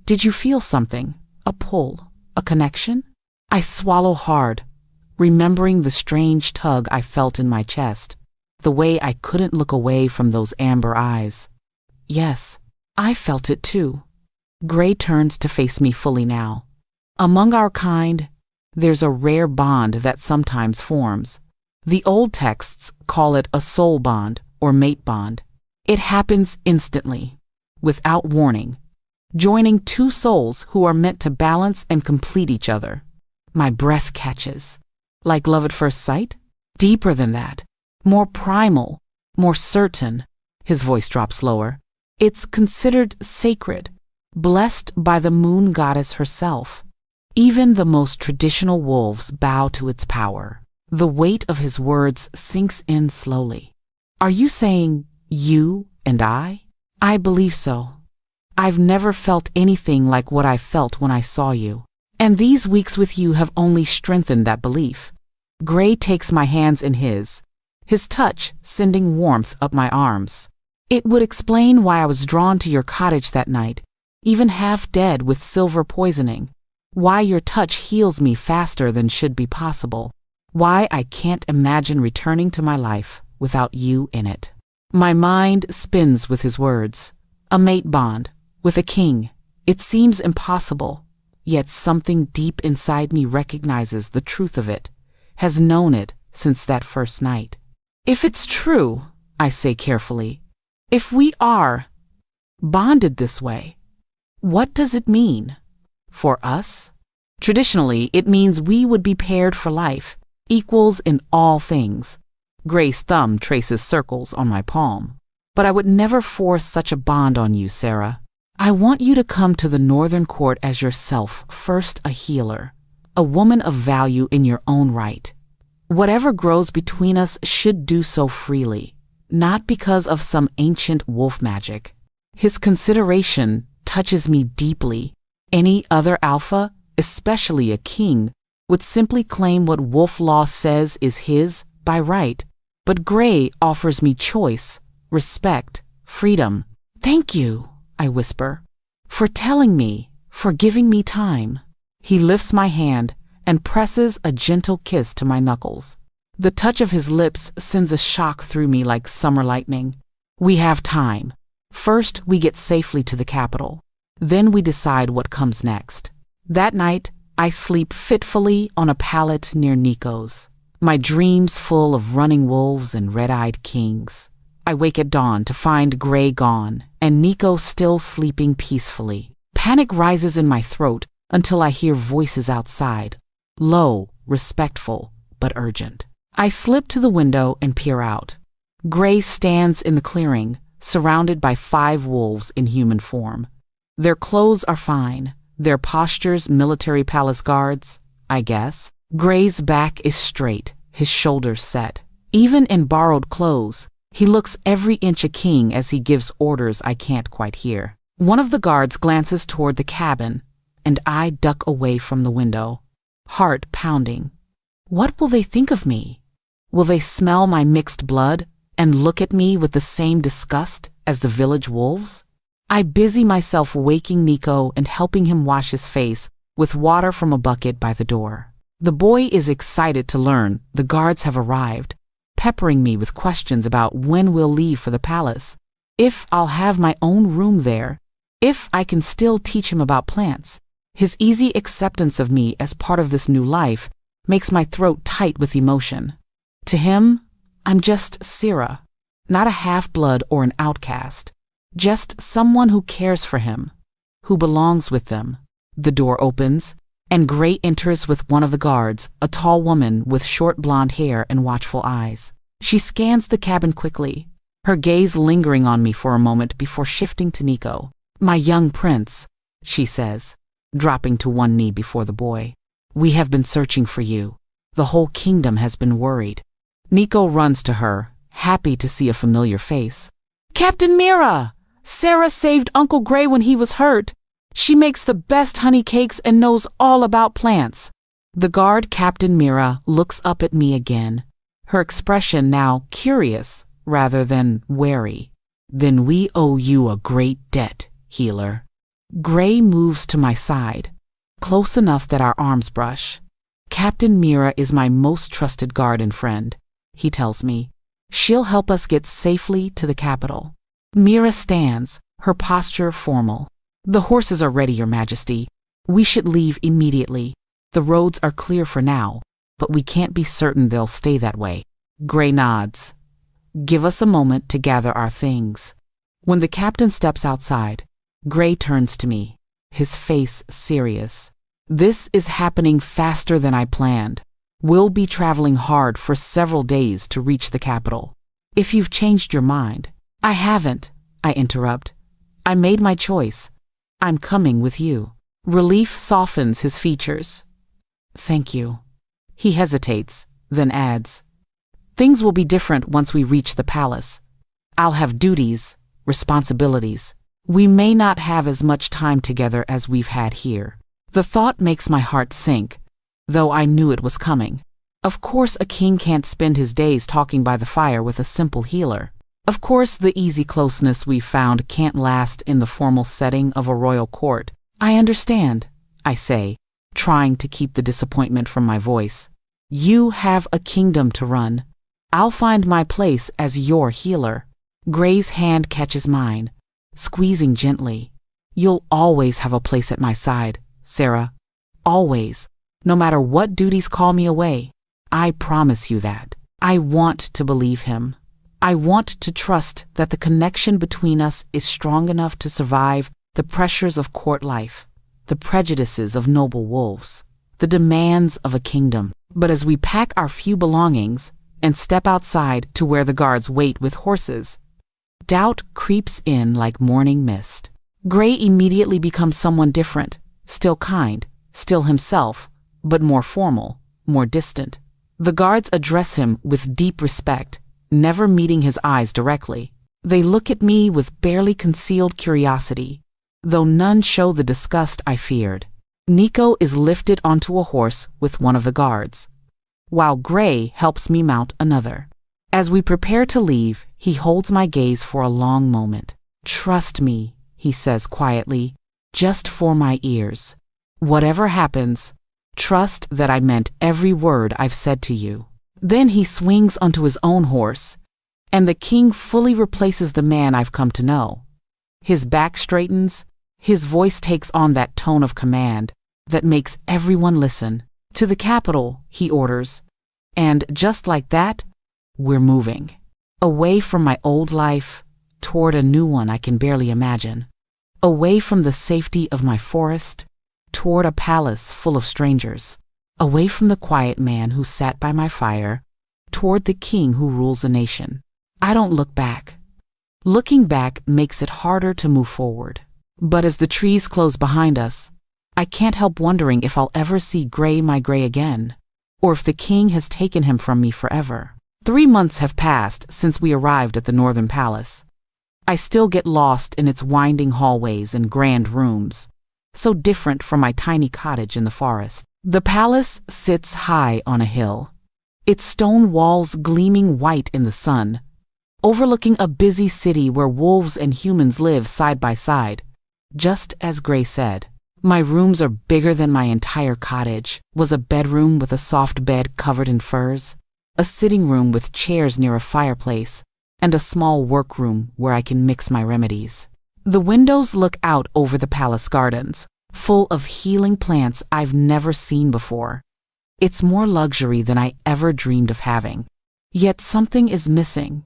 Did you feel something? A pull? A connection? I swallow hard, remembering the strange tug I felt in my chest, the way I couldn't look away from those amber eyes. Yes, I felt it too. Gray turns to face me fully now. Among our kind, there's a rare bond that sometimes forms. The old texts call it a soul bond or mate bond. It happens instantly, without warning, joining two souls who are meant to balance and complete each other. My breath catches. Like love at first sight? Deeper than that. More primal, more certain. His voice drops lower. It's considered sacred, blessed by the moon goddess herself. Even the most traditional wolves bow to its power. The weight of his words sinks in slowly. Are you saying you and I? I believe so. I've never felt anything like what I felt when I saw you. And these weeks with you have only strengthened that belief. Gray takes my hands in his touch sending warmth up my arms. It would explain why I was drawn to your cottage that night, even half dead with silver poisoning. Why your touch heals me faster than should be possible. Why I can't imagine returning to my life without you in it. My mind spins with his words. A mate bond, with a king. It seems impossible, yet something deep inside me recognizes the truth of it, has known it since that first night. If it's true, I say carefully, if we are bonded this way, what does it mean for us? Traditionally, it means we would be paired for life, equals in all things. Gray's thumb traces circles on my palm. But I would never force such a bond on you, Sarah. I want you to come to the Northern Court as yourself, first a healer, a woman of value in your own right. Whatever grows between us should do so freely, not because of some ancient wolf magic. His consideration touches me deeply. Any other alpha, especially a king, would simply claim what wolf law says is his by right. But Gray offers me choice, respect, freedom. Thank you, I whisper, for telling me, for giving me time. He lifts my hand and presses a gentle kiss to my knuckles. The touch of his lips sends a shock through me like summer lightning. We have time. First, we get safely to the capital. Then we decide what comes next. That night, I sleep fitfully on a pallet near Nico's, my dreams full of running wolves and red-eyed kings. I wake at dawn to find Gray gone and Nico still sleeping peacefully. Panic rises in my throat until I hear voices outside, low, respectful, but urgent. I slip to the window and peer out. Gray stands in the clearing, surrounded by 5 wolves in human form. Their clothes are fine, their postures military palace guards, I guess. Gray's back is straight, his shoulders set. Even in borrowed clothes, he looks every inch a king as he gives orders I can't quite hear. One of the guards glances toward the cabin, and I duck away from the window, heart pounding. What will they think of me? Will they smell my mixed blood and look at me with the same disgust as the village wolves? I busy myself waking Nico and helping him wash his face with water from a bucket by the door. The boy is excited to learn the guards have arrived, peppering me with questions about when we'll leave for the palace, if I'll have my own room there, if I can still teach him about plants. His easy acceptance of me as part of this new life makes my throat tight with emotion. To him, I'm just Sarah, not a half-blood or an outcast, just someone who cares for him, who belongs with them. The door opens, and Gray enters with one of the guards, a tall woman with short blonde hair and watchful eyes. She scans the cabin quickly, her gaze lingering on me for a moment before shifting to Nico. "My young prince," she says, dropping to one knee before the boy. "We have been searching for you. The whole kingdom has been worried." Nico runs to her, happy to see a familiar face. Captain Mira! Sarah saved Uncle Gray when he was hurt. She makes the best honey cakes and knows all about plants. The guard, Captain Mira, looks up at me again, her expression now curious rather than wary. Then we owe you a great debt, healer. Gray moves to my side, close enough that our arms brush. Captain Mira is my most trusted guard and friend, he tells me. She'll help us get safely to the capital. Mira stands, her posture formal. The horses are ready, Your Majesty. We should leave immediately. The roads are clear for now, but we can't be certain they'll stay that way. Gray nods. Give us a moment to gather our things. When the captain steps outside, Gray turns to me, his face serious. This is happening faster than I planned. We'll be traveling hard for several days to reach the capital. If you've changed your mind. I haven't, I interrupt. I made my choice. I'm coming with you. Relief softens his features. Thank you. He hesitates, then adds, things will be different once we reach the palace. I'll have duties, responsibilities. We may not have as much time together as we've had here. The thought makes my heart sink, though I knew it was coming. Of course, a king can't spend his days talking by the fire with a simple healer. Of course, the easy closeness we've found can't last in the formal setting of a royal court. I understand, I say, trying to keep the disappointment from my voice. You have a kingdom to run. I'll find my place as your healer. Gray's hand catches mine, squeezing gently. You'll always have a place at my side, Sarah. Always. No matter what duties call me away. I promise you that. I want to believe him. I want to trust that the connection between us is strong enough to survive the pressures of court life, the prejudices of noble wolves, the demands of a kingdom. But as we pack our few belongings and step outside to where the guards wait with horses, doubt creeps in like morning mist. Gray immediately becomes someone different, still kind, still himself, but more formal, more distant. The guards address him with deep respect, never meeting his eyes directly. They look at me with barely concealed curiosity, though none show the disgust I feared. Nico is lifted onto a horse with one of the guards, while Gray helps me mount another. As we prepare to leave, he holds my gaze for a long moment. Trust me, he says quietly, just for my ears. Whatever happens, trust that I meant every word I've said to you. Then he swings onto his own horse, and the king fully replaces the man I've come to know. His back straightens, his voice takes on that tone of command that makes everyone listen. To the capital, he orders, and just like that, we're moving. Away from my old life, toward a new one I can barely imagine. Away from the safety of my forest, toward a palace full of strangers. Away from the quiet man who sat by my fire, toward the king who rules a nation. I don't look back. Looking back makes it harder to move forward. But as the trees close behind us, I can't help wondering if I'll ever see my Gray again, or if the king has taken him from me forever. 3 months have passed since we arrived at the Northern Palace. I still get lost in its winding hallways and grand rooms, so different from my tiny cottage in the forest. The palace sits high on a hill, its stone walls gleaming white in the sun, overlooking a busy city where wolves and humans live side by side, just as Gray said. My rooms are bigger than my entire cottage. Was a bedroom with a soft bed covered in furs, a sitting room with chairs near a fireplace, and a small workroom where I can mix my remedies. The windows look out over the palace gardens, full of healing plants I've never seen before. It's more luxury than I ever dreamed of having. Yet something is missing.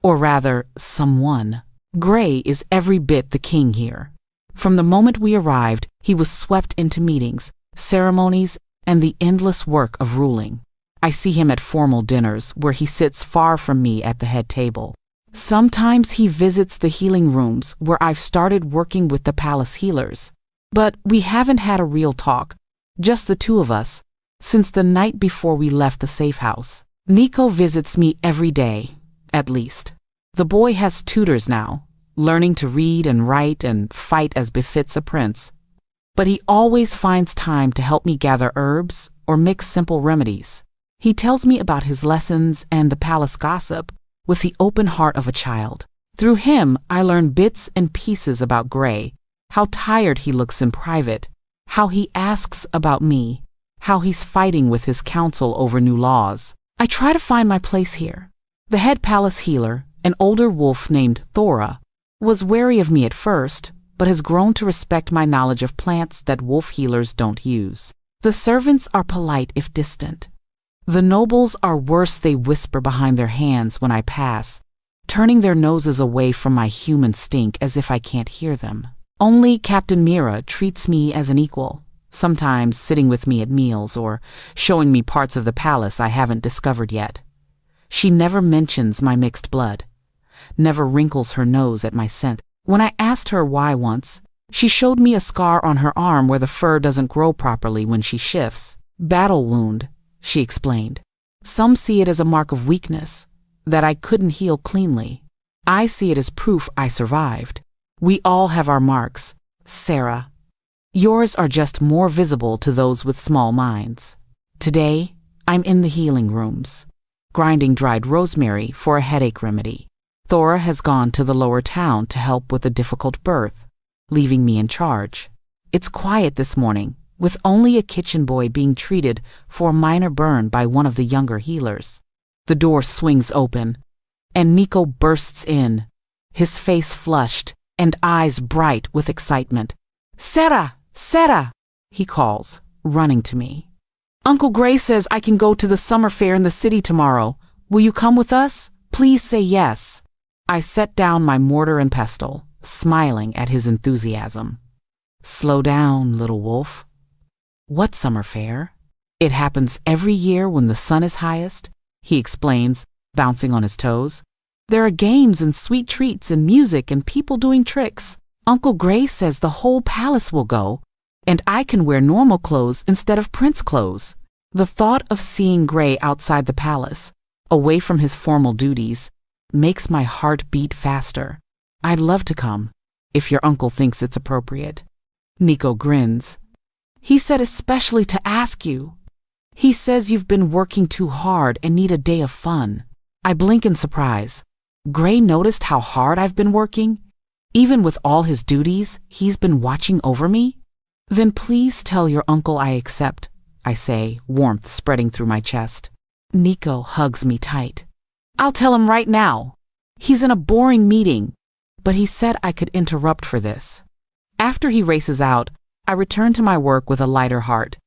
Or rather, someone. Gray is every bit the king here. From the moment we arrived, he was swept into meetings, ceremonies, and the endless work of ruling. I see him at formal dinners where he sits far from me at the head table. Sometimes he visits the healing rooms where I've started working with the palace healers. But we haven't had a real talk, just the two of us, since the night before we left the safe house. Nico visits me every day, at least. The boy has tutors now, learning to read and write and fight as befits a prince. But he always finds time to help me gather herbs or mix simple remedies. He tells me about his lessons and the palace gossip with the open heart of a child. Through him, I learn bits and pieces about Gray, how tired he looks in private, how he asks about me, how he's fighting with his council over new laws. I try to find my place here. The head palace healer, an older wolf named Thora, was wary of me at first, but has grown to respect my knowledge of plants that wolf healers don't use. The servants are polite if distant. The nobles are worse. They whisper behind their hands when I pass, turning their noses away from my human stink as if I can't hear them. Only Captain Mira treats me as an equal, sometimes sitting with me at meals or showing me parts of the palace I haven't discovered yet. She never mentions my mixed blood, never wrinkles her nose at my scent. When I asked her why once, she showed me a scar on her arm where the fur doesn't grow properly when she shifts. Battle wound, she explained. Some see it as a mark of weakness, that I couldn't heal cleanly. I see it as proof I survived. We all have our marks, Sarah. Yours are just more visible to those with small minds. Today, I'm in the healing rooms, grinding dried rosemary for a headache remedy. Thora has gone to the lower town to help with a difficult birth, leaving me in charge. It's quiet this morning, with only a kitchen boy being treated for a minor burn by one of the younger healers. The door swings open, and Nico bursts in, his face flushed and eyes bright with excitement. "Sarah! Sarah!" he calls, running to me. "Uncle Gray says I can go to the summer fair in the city tomorrow. Will you come with us? Please say yes." I set down my mortar and pestle, smiling at his enthusiasm. "Slow down, little wolf. What summer fair? It happens every year when the sun is highest," he explains, bouncing on his toes. "There are games and sweet treats and music and people doing tricks. Uncle Gray says the whole palace will go, and I can wear normal clothes instead of prince clothes." The thought of seeing Gray outside the palace, away from his formal duties, makes my heart beat faster. "I'd love to come, if your uncle thinks it's appropriate." Nico grins. "He said especially to ask you. He says you've been working too hard and need a day of fun." I blink in surprise. Gray noticed how hard I've been working? Even with all his duties, he's been watching over me? "Then please tell your uncle I accept," I say, warmth spreading through my chest. Nico hugs me tight. "I'll tell him right now. He's in a boring meeting, but he said I could interrupt for this." After he races out, I return to my work with a lighter heart.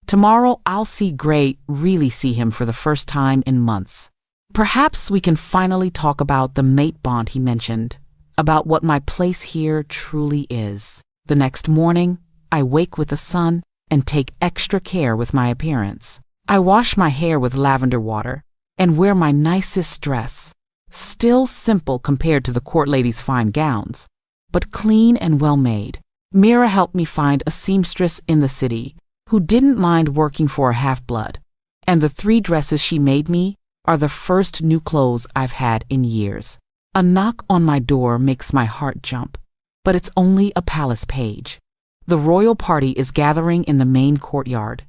Tomorrow I'll see Gray, really see him for the first time in months. Perhaps we can finally talk about the mate bond he mentioned, about what my place here truly is. The next morning, I wake with the sun and take extra care with my appearance. I wash my hair with lavender water and wear my nicest dress, still simple compared to the court ladies' fine gowns, but clean and well made. Mira helped me find a seamstress in the city who didn't mind working for a half-blood, and the 3 dresses she made me are the first new clothes I've had in years. A knock on my door makes my heart jump, but it's only a palace page. The royal party is gathering in the main courtyard.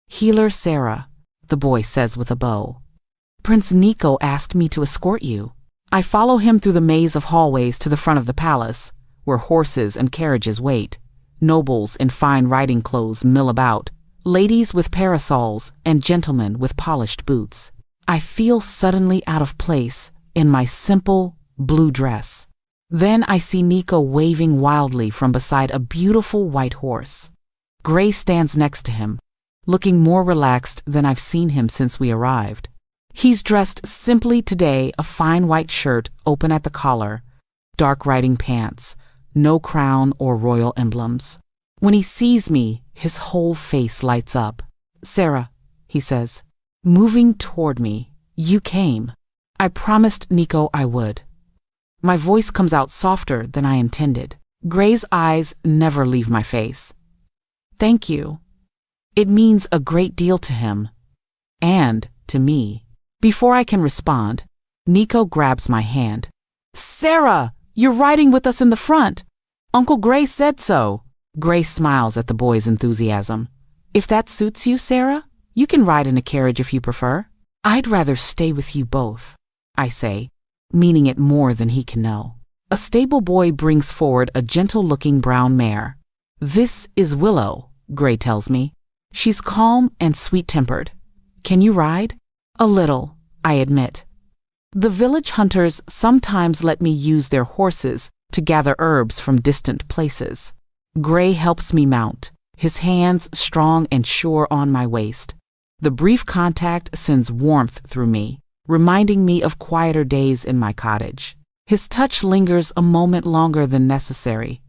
"Healer Sarah," the boy says with a bow. "Prince Nico asked me to escort you." I follow him through the maze of hallways to the front of the palace, where horses and carriages wait. Nobles in fine riding clothes mill about, ladies with parasols and gentlemen with polished boots. I feel suddenly out of place in my simple blue dress. Then I see Nico waving wildly from beside a beautiful white horse. Gray stands next to him, looking more relaxed than I've seen him since we arrived. He's dressed simply today, a fine white shirt open at the collar, dark riding pants, no crown or royal emblems. When he sees me, his whole face lights up. "Sarah," he says, moving toward me, "you came. I promised Nico I would." My voice comes out softer than I intended. Gray's eyes never leave my face. "Thank you." It means a great deal to him, and to me. Before I can respond, Nico grabs my hand. Sarah, you're riding with us in the front. Uncle Gray said so. Gray smiles at the boy's enthusiasm. If that suits you, Sarah, you can ride in a carriage if you prefer. I'd rather stay with you both, I say, meaning it more than he can know. A stable boy brings forward a gentle-looking brown mare. This is Willow, Gray tells me. She's calm and sweet-tempered. Can you ride? A little, I admit. The village hunters sometimes let me use their horses to gather herbs from distant places. Gray helps me mount, his hands strong and sure on my waist. The brief contact sends warmth through me, reminding me of quieter days in my cottage. His touch lingers a moment longer than necessary,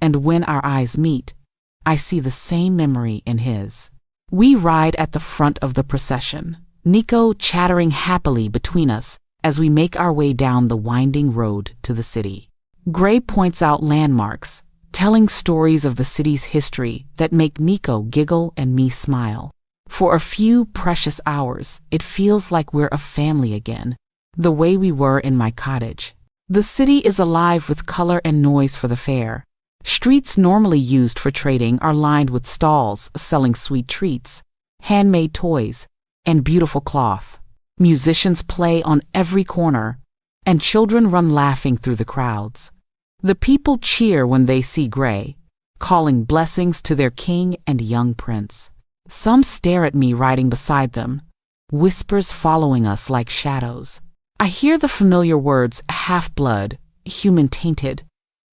and when our eyes meet, I see the same memory in his. We ride at the front of the procession, Nico chattering happily between us as we make our way down the winding road to the city. Gray points out landmarks, telling stories of the city's history that make Nico giggle and me smile. For a few precious hours, it feels like we're a family again, the way we were in my cottage. The city is alive with color and noise for the fair. Streets normally used for trading are lined with stalls selling sweet treats, handmade toys, and beautiful cloth. Musicians play on every corner, and children run laughing through the crowds. The people cheer when they see Gray, calling blessings to their king and young prince. Some stare at me riding beside them, whispers following us like shadows. I hear the familiar words half-blood, human-tainted,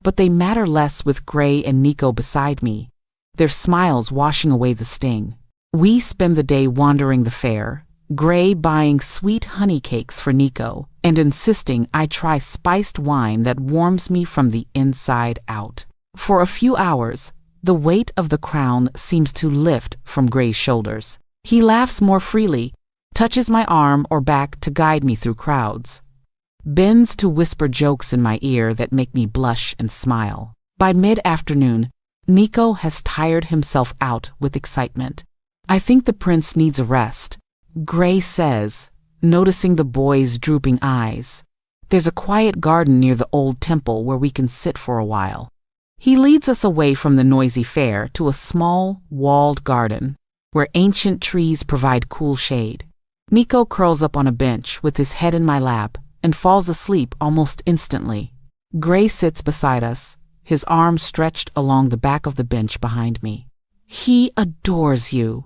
but they matter less with Gray and Nico beside me, their smiles washing away the sting. We spend the day wandering the fair, Gray buying sweet honey cakes for Nico and insisting I try spiced wine that warms me from the inside out. For a few hours, the weight of the crown seems to lift from Gray's shoulders. He laughs more freely, touches my arm or back to guide me through crowds, bends to whisper jokes in my ear that make me blush and smile. By mid-afternoon, Nico has tired himself out with excitement. I think the prince needs a rest, Gray says, noticing the boy's drooping eyes. There's a quiet garden near the old temple where we can sit for a while. He leads us away from the noisy fair to a small, walled garden where ancient trees provide cool shade. Nico curls up on a bench with his head in my lap and falls asleep almost instantly. Gray sits beside us, his arms stretched along the back of the bench behind me. He adores you,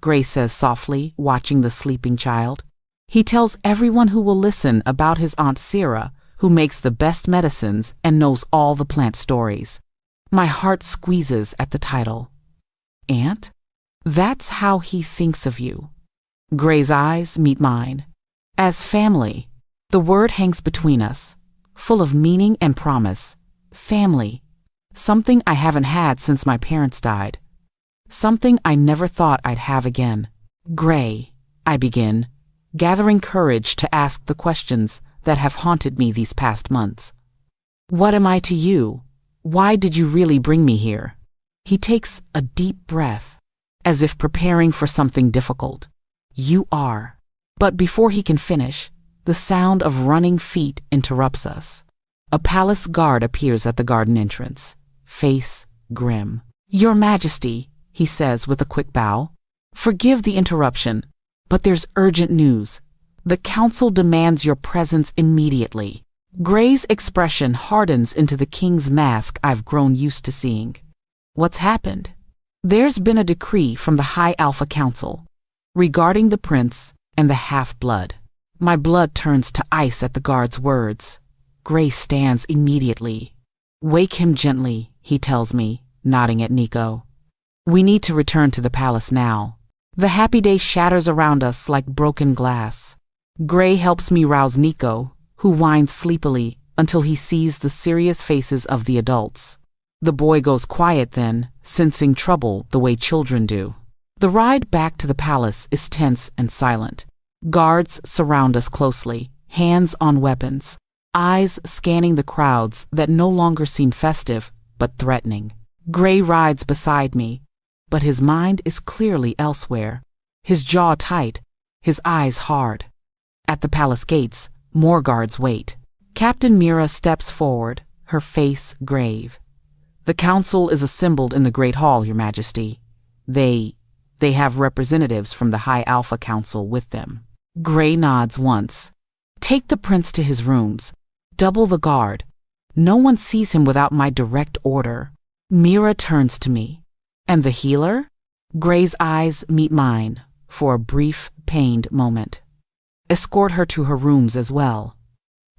Gray says softly, watching the sleeping child. He tells everyone who will listen about his Aunt Sarah, who makes the best medicines and knows all the plant stories. My heart squeezes at the title. Aunt? That's how he thinks of you. Gray's eyes meet mine. As family, the word hangs between us, full of meaning and promise. Family. Something I haven't had since my parents died. Something I never thought I'd have again. Gray, I begin, gathering courage to ask the questions that have haunted me these past months. What am I to you? Why did you really bring me here? He takes a deep breath, as if preparing for something difficult. You are. But before he can finish, the sound of running feet interrupts us. A palace guard appears at the garden entrance, face grim. Your Majesty, he says with a quick bow. Forgive the interruption, but there's urgent news. The council demands your presence immediately. Gray's expression hardens into the king's mask I've grown used to seeing. What's happened? There's been a decree from the High Alpha Council regarding the prince and the half-blood. My blood turns to ice at the guard's words. Gray stands immediately. Wake him gently, he tells me, nodding at Nico. We need to return to the palace now. The happy day shatters around us like broken glass. Gray helps me rouse Nico, who whines sleepily until he sees the serious faces of the adults. The boy goes quiet then, sensing trouble the way children do. The ride back to the palace is tense and silent. Guards surround us closely, hands on weapons, eyes scanning the crowds that no longer seem festive but threatening. Gray rides beside me, but his mind is clearly elsewhere, his jaw tight, his eyes hard. At the palace gates, More guards wait. Captain Mira steps forward, her face grave. The council is assembled in the Great Hall, Your Majesty. They have representatives from the High Alpha Council with them. Gray nods once. Take the prince to his rooms. Double the guard. No one sees him without my direct order. Mira turns to me. And the healer? Gray's eyes meet mine for a brief, pained moment. Escort her to her rooms as well.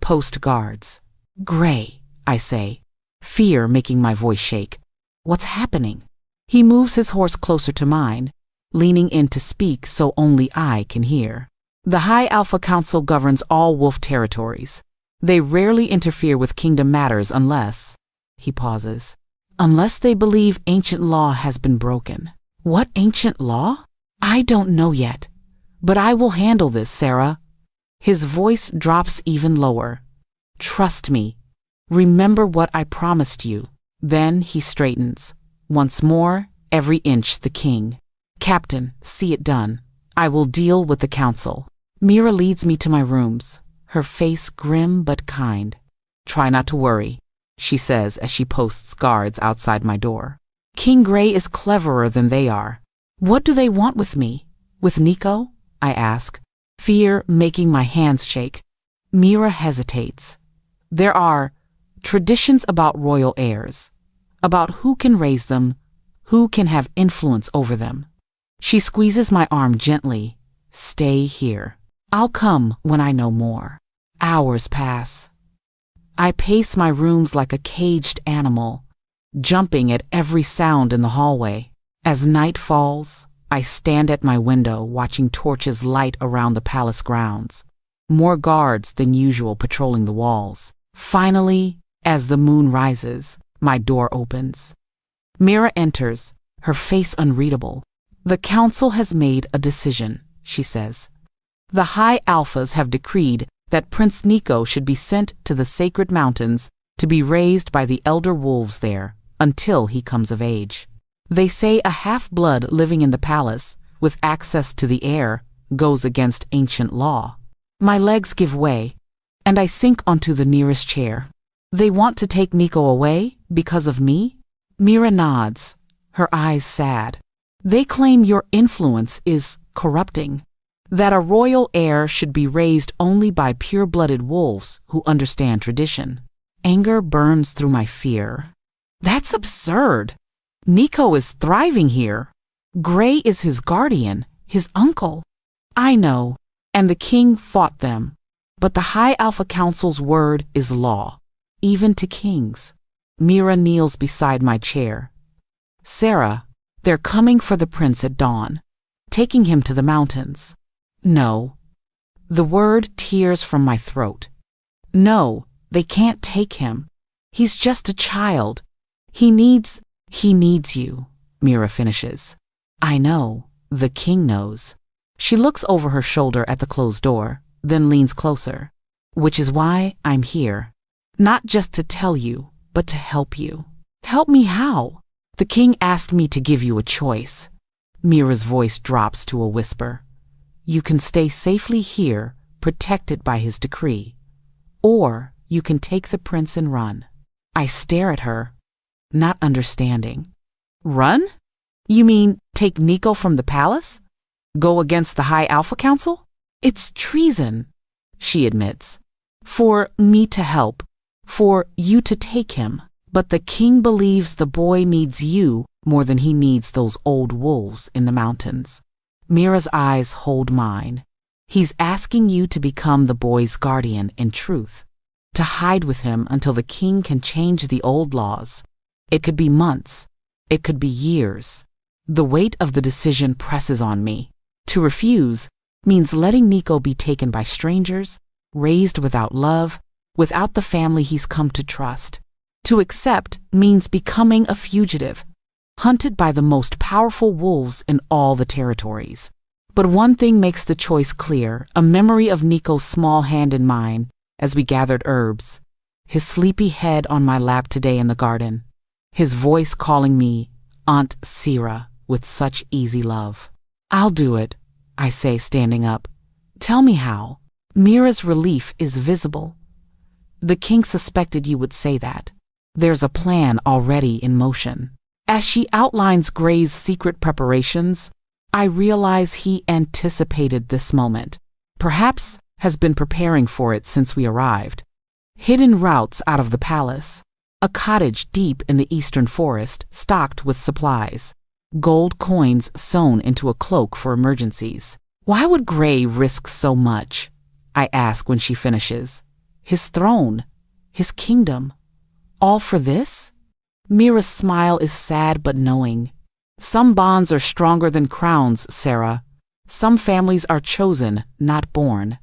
Post guards. Gray, I say, fear making my voice shake. What's happening? He moves his horse closer to mine, leaning in to speak so only I can hear. The High Alpha Council governs all wolf territories. They rarely interfere with kingdom matters unless, he pauses, unless they believe ancient law has been broken. What ancient law? I don't know yet, but I will handle this, Sarah. His voice drops even lower. Trust me. Remember what I promised you. Then he straightens. Once more, every inch the king. Captain, see it done. I will deal with the council. Mira leads me to my rooms, her face grim but kind. Try not to worry, she says as she posts guards outside my door. King Gray is cleverer than they are. What do they want with me? With Nico? I ask, fear making my hands shake. Mira hesitates. There are traditions about royal heirs, about who can raise them, who can have influence over them. She squeezes my arm gently. Stay here. I'll come when I know more. Hours pass. I pace my rooms like a caged animal, jumping at every sound in the hallway. As night falls, I stand at my window watching torches light around the palace grounds. More guards than usual patrolling the walls. Finally, as the moon rises, my door opens. Mira enters, her face unreadable. The council has made a decision, she says. The High Alphas have decreed that Prince Nico should be sent to the sacred mountains to be raised by the elder wolves there until he comes of age. They say a half-blood living in the palace, with access to the air, goes against ancient law. My legs give way, and I sink onto the nearest chair. They want to take Nico away because of me? Mira nods, her eyes sad. They claim your influence is corrupting, that a royal heir should be raised only by pure-blooded wolves who understand tradition. Anger burns through my fear. That's absurd. Nico is thriving here. Gray is his guardian, his uncle. I know, and the king fought them. But the High Alpha Council's word is law, even to kings. Mira kneels beside my chair. Sarah, they're coming for the prince at dawn, taking him to the mountains. No. The word tears from my throat. No, they can't take him. He's just a child. He needs you, Mira finishes. I know. The king knows. She looks over her shoulder at the closed door, then leans closer. Which is why I'm here. Not just to tell you, but to help you. Help me how? The king asked me to give you a choice. Mira's voice drops to a whisper. You can stay safely here, protected by his decree. Or you can take the prince and run. I stare at her, not understanding. Run? You mean take Nico from the palace? Go against the High Alpha Council? It's treason, she admits. For me to help, for you to take him. But the king believes the boy needs you more than he needs those old wolves in the mountains. Mira's eyes hold mine. He's asking you to become the boy's guardian in truth, to hide with him until the king can change the old laws. It could be months. It could be years. The weight of the decision presses on me. To refuse means letting Nico be taken by strangers, raised without love, without the family he's come to trust. To accept means becoming a fugitive, hunted by the most powerful wolves in all the territories. But one thing makes the choice clear, a memory of Nico's small hand in mine as we gathered herbs, his sleepy head on my lap today in the garden, his voice calling me Aunt Sira with such easy love. I'll do it, I say, standing up. Tell me how. Mira's relief is visible. The king suspected you would say that. There's a plan already in motion. As she outlines Gray's secret preparations, I realize he anticipated this moment. Perhaps has been preparing for it since we arrived. Hidden routes out of the palace. A cottage deep in the eastern forest, stocked with supplies. Gold coins sewn into a cloak for emergencies. Why would Gray risk so much? I ask when she finishes. His throne, his kingdom, all for this? Mira's smile is sad but knowing. Some bonds are stronger than crowns, Sarah. Some families are chosen, not born.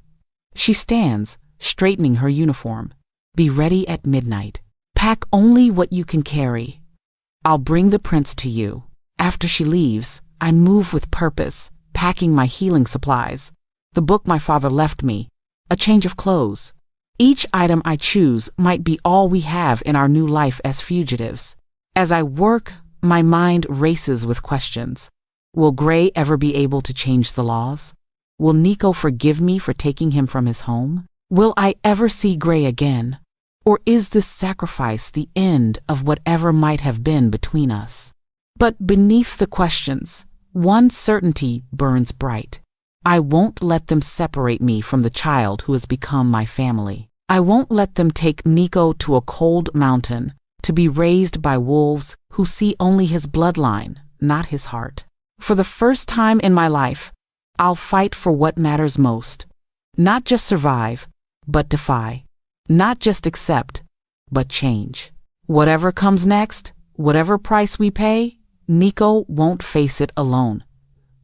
She stands, straightening her uniform. Be ready at midnight. Pack only what you can carry. I'll bring the prince to you. After she leaves, I move with purpose, packing my healing supplies, the book my father left me, a change of clothes. Each item I choose might be all we have in our new life as fugitives. As I work, my mind races with questions. Will Gray ever be able to change the laws? Will Nico forgive me for taking him from his home? Will I ever see Gray again? Or is this sacrifice the end of whatever might have been between us? But beneath the questions, one certainty burns bright. I won't let them separate me from the child who has become my family. I won't let them take Nico to a cold mountain to be raised by wolves who see only his bloodline, not his heart. For the first time in my life, I'll fight for what matters most. Not just survive, but defy. Not just accept, but change. Whatever comes next, whatever price we pay, Nico won't face it alone.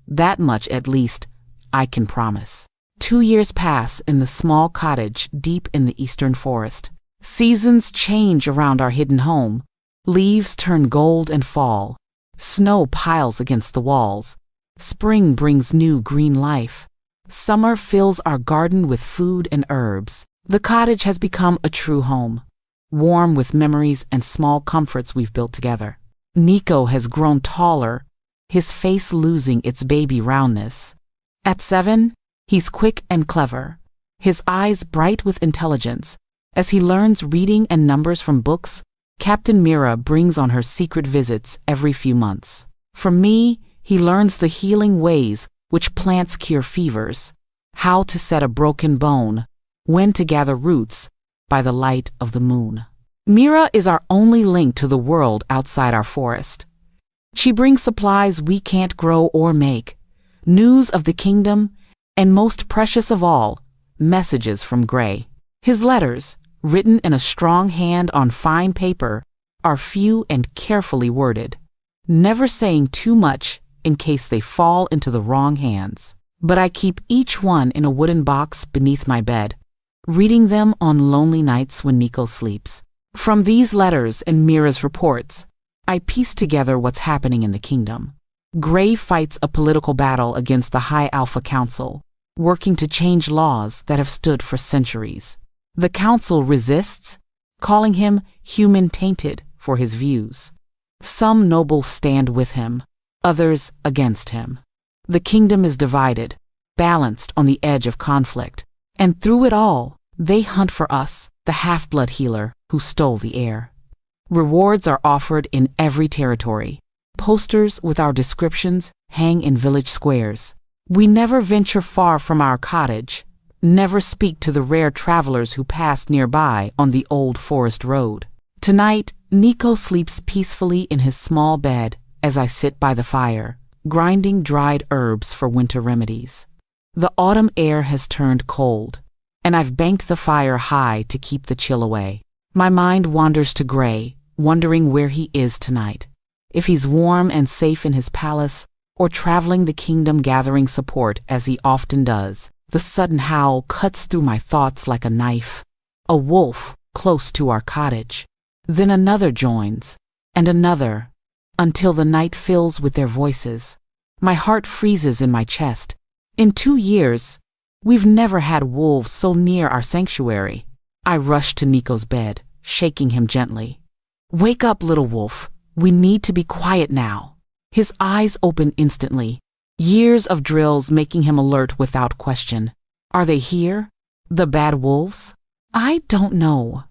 That much, at least, I can promise. 2 years pass in the small cottage deep in the eastern forest. Seasons change around our hidden home. Leaves turn gold and fall. Snow piles against the walls. Spring brings new green life. Summer fills our garden with food and herbs. The cottage has become a true home, warm with memories and small comforts we've built together. Nico has grown taller, his face losing its baby roundness. At 7, he's quick and clever, his eyes bright with intelligence. As he learns reading and numbers from books, Captain Mira brings on her secret visits every few months. From me, he learns the healing ways which plants cure fevers, how to set a broken bone, when to gather roots by the light of the moon. Mira is our only link to the world outside our forest. She brings supplies we can't grow or make, news of the kingdom, and most precious of all, messages from Gray. His letters, written in a strong hand on fine paper, are few and carefully worded, never saying too much in case they fall into the wrong hands. But I keep each one in a wooden box beneath my bed, reading them on lonely nights when Nico sleeps. From these letters and Mira's reports, I piece together what's happening in the kingdom. Gray fights a political battle against the High Alpha Council, working to change laws that have stood for centuries. The council resists, calling him human-tainted for his views. Some nobles stand with him, others against him. The kingdom is divided, balanced on the edge of conflict, and through it all, they hunt for us, the half-blood healer who stole the air. Rewards are offered in every territory. Posters with our descriptions hang in village squares. We never venture far from our cottage, never speak to the rare travelers who pass nearby on the old forest road. Tonight, Nico sleeps peacefully in his small bed as I sit by the fire, grinding dried herbs for winter remedies. The autumn air has turned cold, and I've banked the fire high to keep the chill away. My mind wanders to Gray, wondering where he is tonight. If he's warm and safe in his palace, or traveling the kingdom gathering support as he often does. The sudden howl cuts through my thoughts like a knife. A wolf close to our cottage. Then another joins, and another, until the night fills with their voices. My heart freezes in my chest. In 2 years, we've never had wolves so near our sanctuary. I rush to Nico's bed, shaking him gently. Wake up, little wolf. We need to be quiet now. His eyes open instantly, years of drills making him alert without question. Are they here? The bad wolves? I don't know.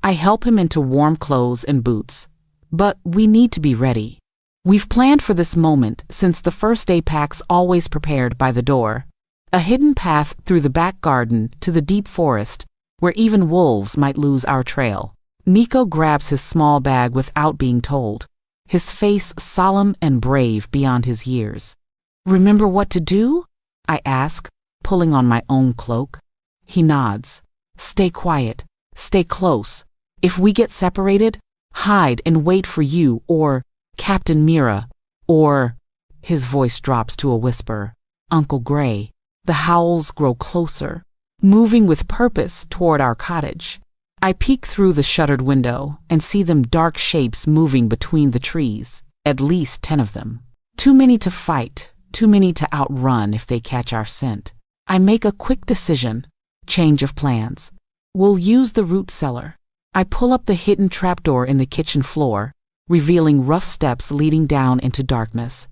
I help him into warm clothes and boots. But we need to be ready. We've planned for this moment since the first day packs always prepared by the door. A hidden path through the back garden to the deep forest, where even wolves might lose our trail. Nico grabs his small bag without being told, his face solemn and brave beyond his years. Remember what to do? I ask, pulling on my own cloak. He nods. Stay quiet. Stay close. If we get separated, hide and wait for you or Captain Mira or... His voice drops to a whisper. Uncle Gray. The howls grow closer, moving with purpose toward our cottage. I peek through the shuttered window and see them dark shapes moving between the trees, at least 10 of them. Too many to fight, too many to outrun if they catch our scent. I make a quick decision. Change of plans. We'll use the root cellar. I pull up the hidden trapdoor in the kitchen floor, revealing rough steps leading down into darkness.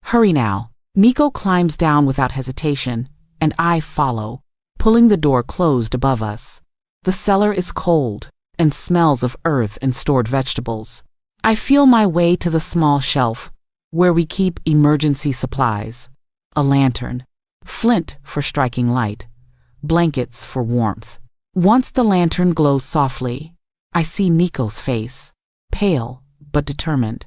Hurry now. Nico climbs down without hesitation, and I follow, pulling the door closed above us. The cellar is cold and smells of earth and stored vegetables. I feel my way to the small shelf, where we keep emergency supplies. A lantern, flint for striking light, blankets for warmth. Once the lantern glows softly, I see Nico's face, pale but determined.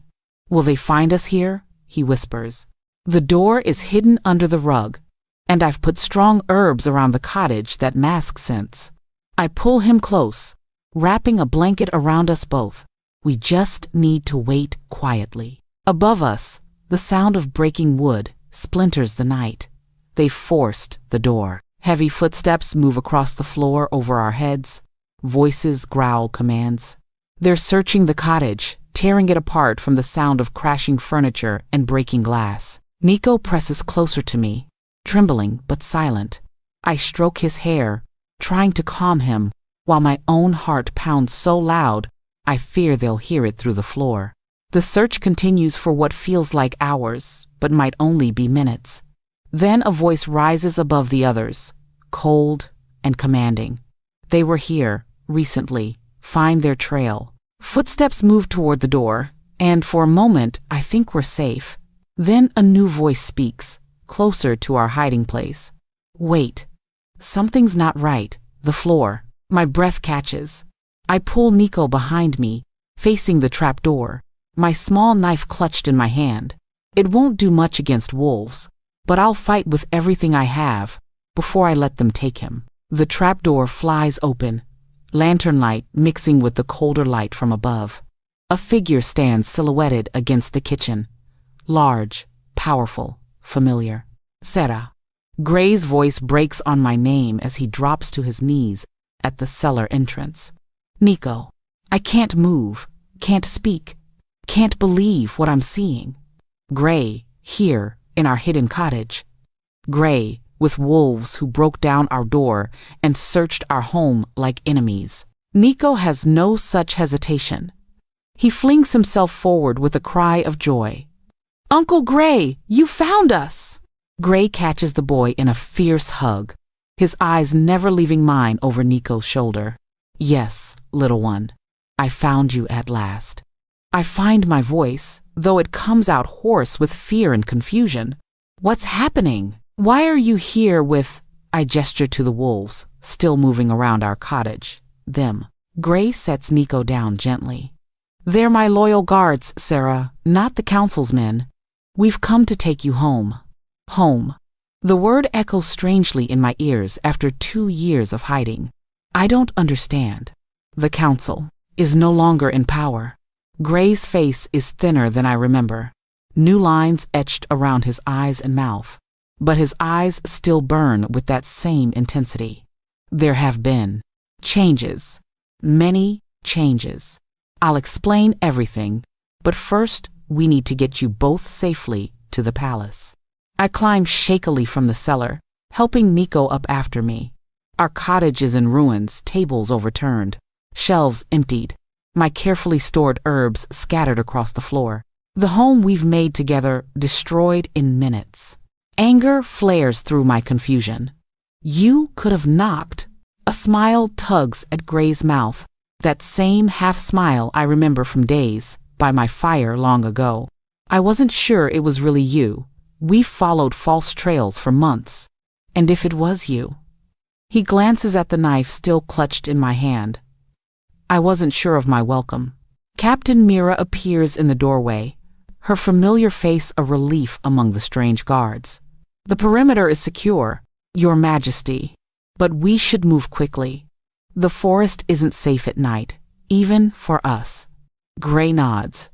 Will they find us here? He whispers. The door is hidden under the rug, and I've put strong herbs around the cottage that mask scents. I pull him close, wrapping a blanket around us both. We just need to wait quietly. Above us, the sound of breaking wood splinters the night. They've forced the door. Heavy footsteps move across the floor over our heads. Voices growl commands. They're searching the cottage, tearing it apart from the sound of crashing furniture and breaking glass. Nico presses closer to me, trembling but silent. I stroke his hair, trying to calm him, while my own heart pounds so loud, I fear they'll hear it through the floor. The search continues for what feels like hours, but might only be minutes. Then a voice rises above the others, cold and commanding. They were here, recently. Find their trail. Footsteps move toward the door, and for a moment I think we're safe. Then a new voice speaks, closer to our hiding place. Wait. Something's not right. The floor. My breath catches. I pull Nico behind me, facing the trap door, my small knife clutched in my hand. It won't do much against wolves, but I'll fight with everything I have before I let them take him. The trapdoor flies open, lantern light mixing with the colder light from above. A figure stands silhouetted against the kitchen. Large, powerful, familiar. Sarah. Gray's voice breaks on my name as he drops to his knees at the cellar entrance. Nico. I can't move, can't speak, can't believe what I'm seeing. Gray, here, in our hidden cottage. Gray, with wolves who broke down our door and searched our home like enemies. Nico has no such hesitation. He flings himself forward with a cry of joy. Uncle Gray, you found us! Gray catches the boy in a fierce hug, his eyes never leaving mine over Nico's shoulder. Yes, little one, I found you at last. I find my voice, though it comes out hoarse with fear and confusion. What's happening? Why are you here with... I gesture to the wolves, still moving around our cottage. Them. Gray sets Nico down gently. They're my loyal guards, Sarah, not the council's men. We've come to take you home. Home. The word echoes strangely in my ears after 2 years of hiding. I don't understand. The council is no longer in power. Gray's face is thinner than I remember. New lines etched around his eyes and mouth. But his eyes still burn with that same intensity. There have been changes. Many changes. I'll explain everything, but first we need to get you both safely to the palace. I climb shakily from the cellar, helping Nico up after me. Our cottage is in ruins, tables overturned, shelves emptied, my carefully stored herbs scattered across the floor. The home we've made together destroyed in minutes. Anger flares through my confusion. You could have knocked. A smile tugs at Gray's mouth, that same half-smile I remember from days by my fire long ago. I wasn't sure it was really you. We followed false trails for months. And if it was you? He glances at the knife still clutched in my hand. I wasn't sure of my welcome. Captain Mira appears in the doorway, her familiar face a relief among the strange guards. The perimeter is secure, Your Majesty, but we should move quickly. The forest isn't safe at night, even for us. Gray nods.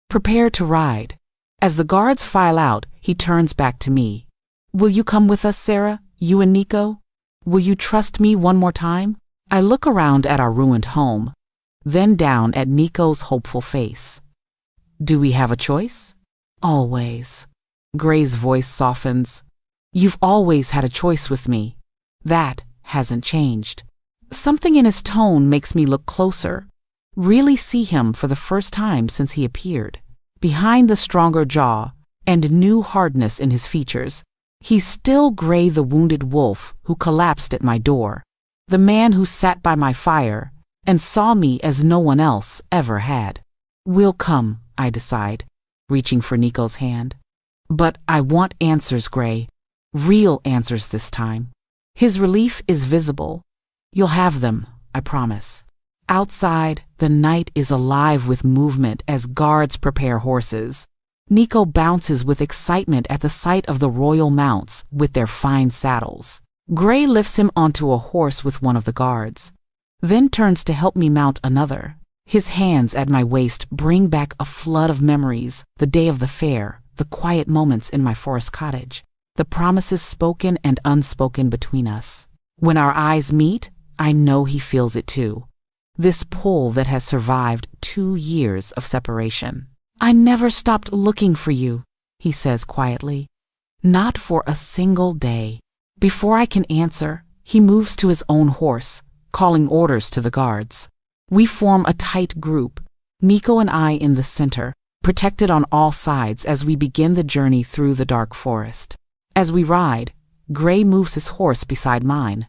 Prepare to ride. As the guards file out, he turns back to me. Will you come with us, Sarah? You and Nico? Will you trust me one more time? I look around at our ruined home, then down at Nico's hopeful face. Do we have a choice? Always. Gray's voice softens. You've always had a choice with me. That hasn't changed. Something in his tone makes me look closer, really see him for the first time since he appeared. Behind the stronger jaw and new hardness in his features, he's still Gray, the wounded wolf who collapsed at my door, the man who sat by my fire and saw me as no one else ever had. We'll come, I decide, reaching for Nico's hand. But I want answers, Gray. Real answers this time. His relief is visible. You'll have them, I promise. Outside, the night is alive with movement as guards prepare horses. Nico bounces with excitement at the sight of the royal mounts with their fine saddles. Gray lifts him onto a horse with one of the guards, then turns to help me mount another. His hands at my waist bring back a flood of memories, the day of the fair, the quiet moments in my forest cottage, the promises spoken and unspoken between us. When our eyes meet, I know he feels it too. This pull that has survived 2 years of separation. I never stopped looking for you, he says quietly. Not for a single day. Before I can answer, he moves to his own horse, calling orders to the guards. We form a tight group, Nico and I in the center, protected on all sides as we begin the journey through the dark forest. As we ride, Gray moves his horse beside mine.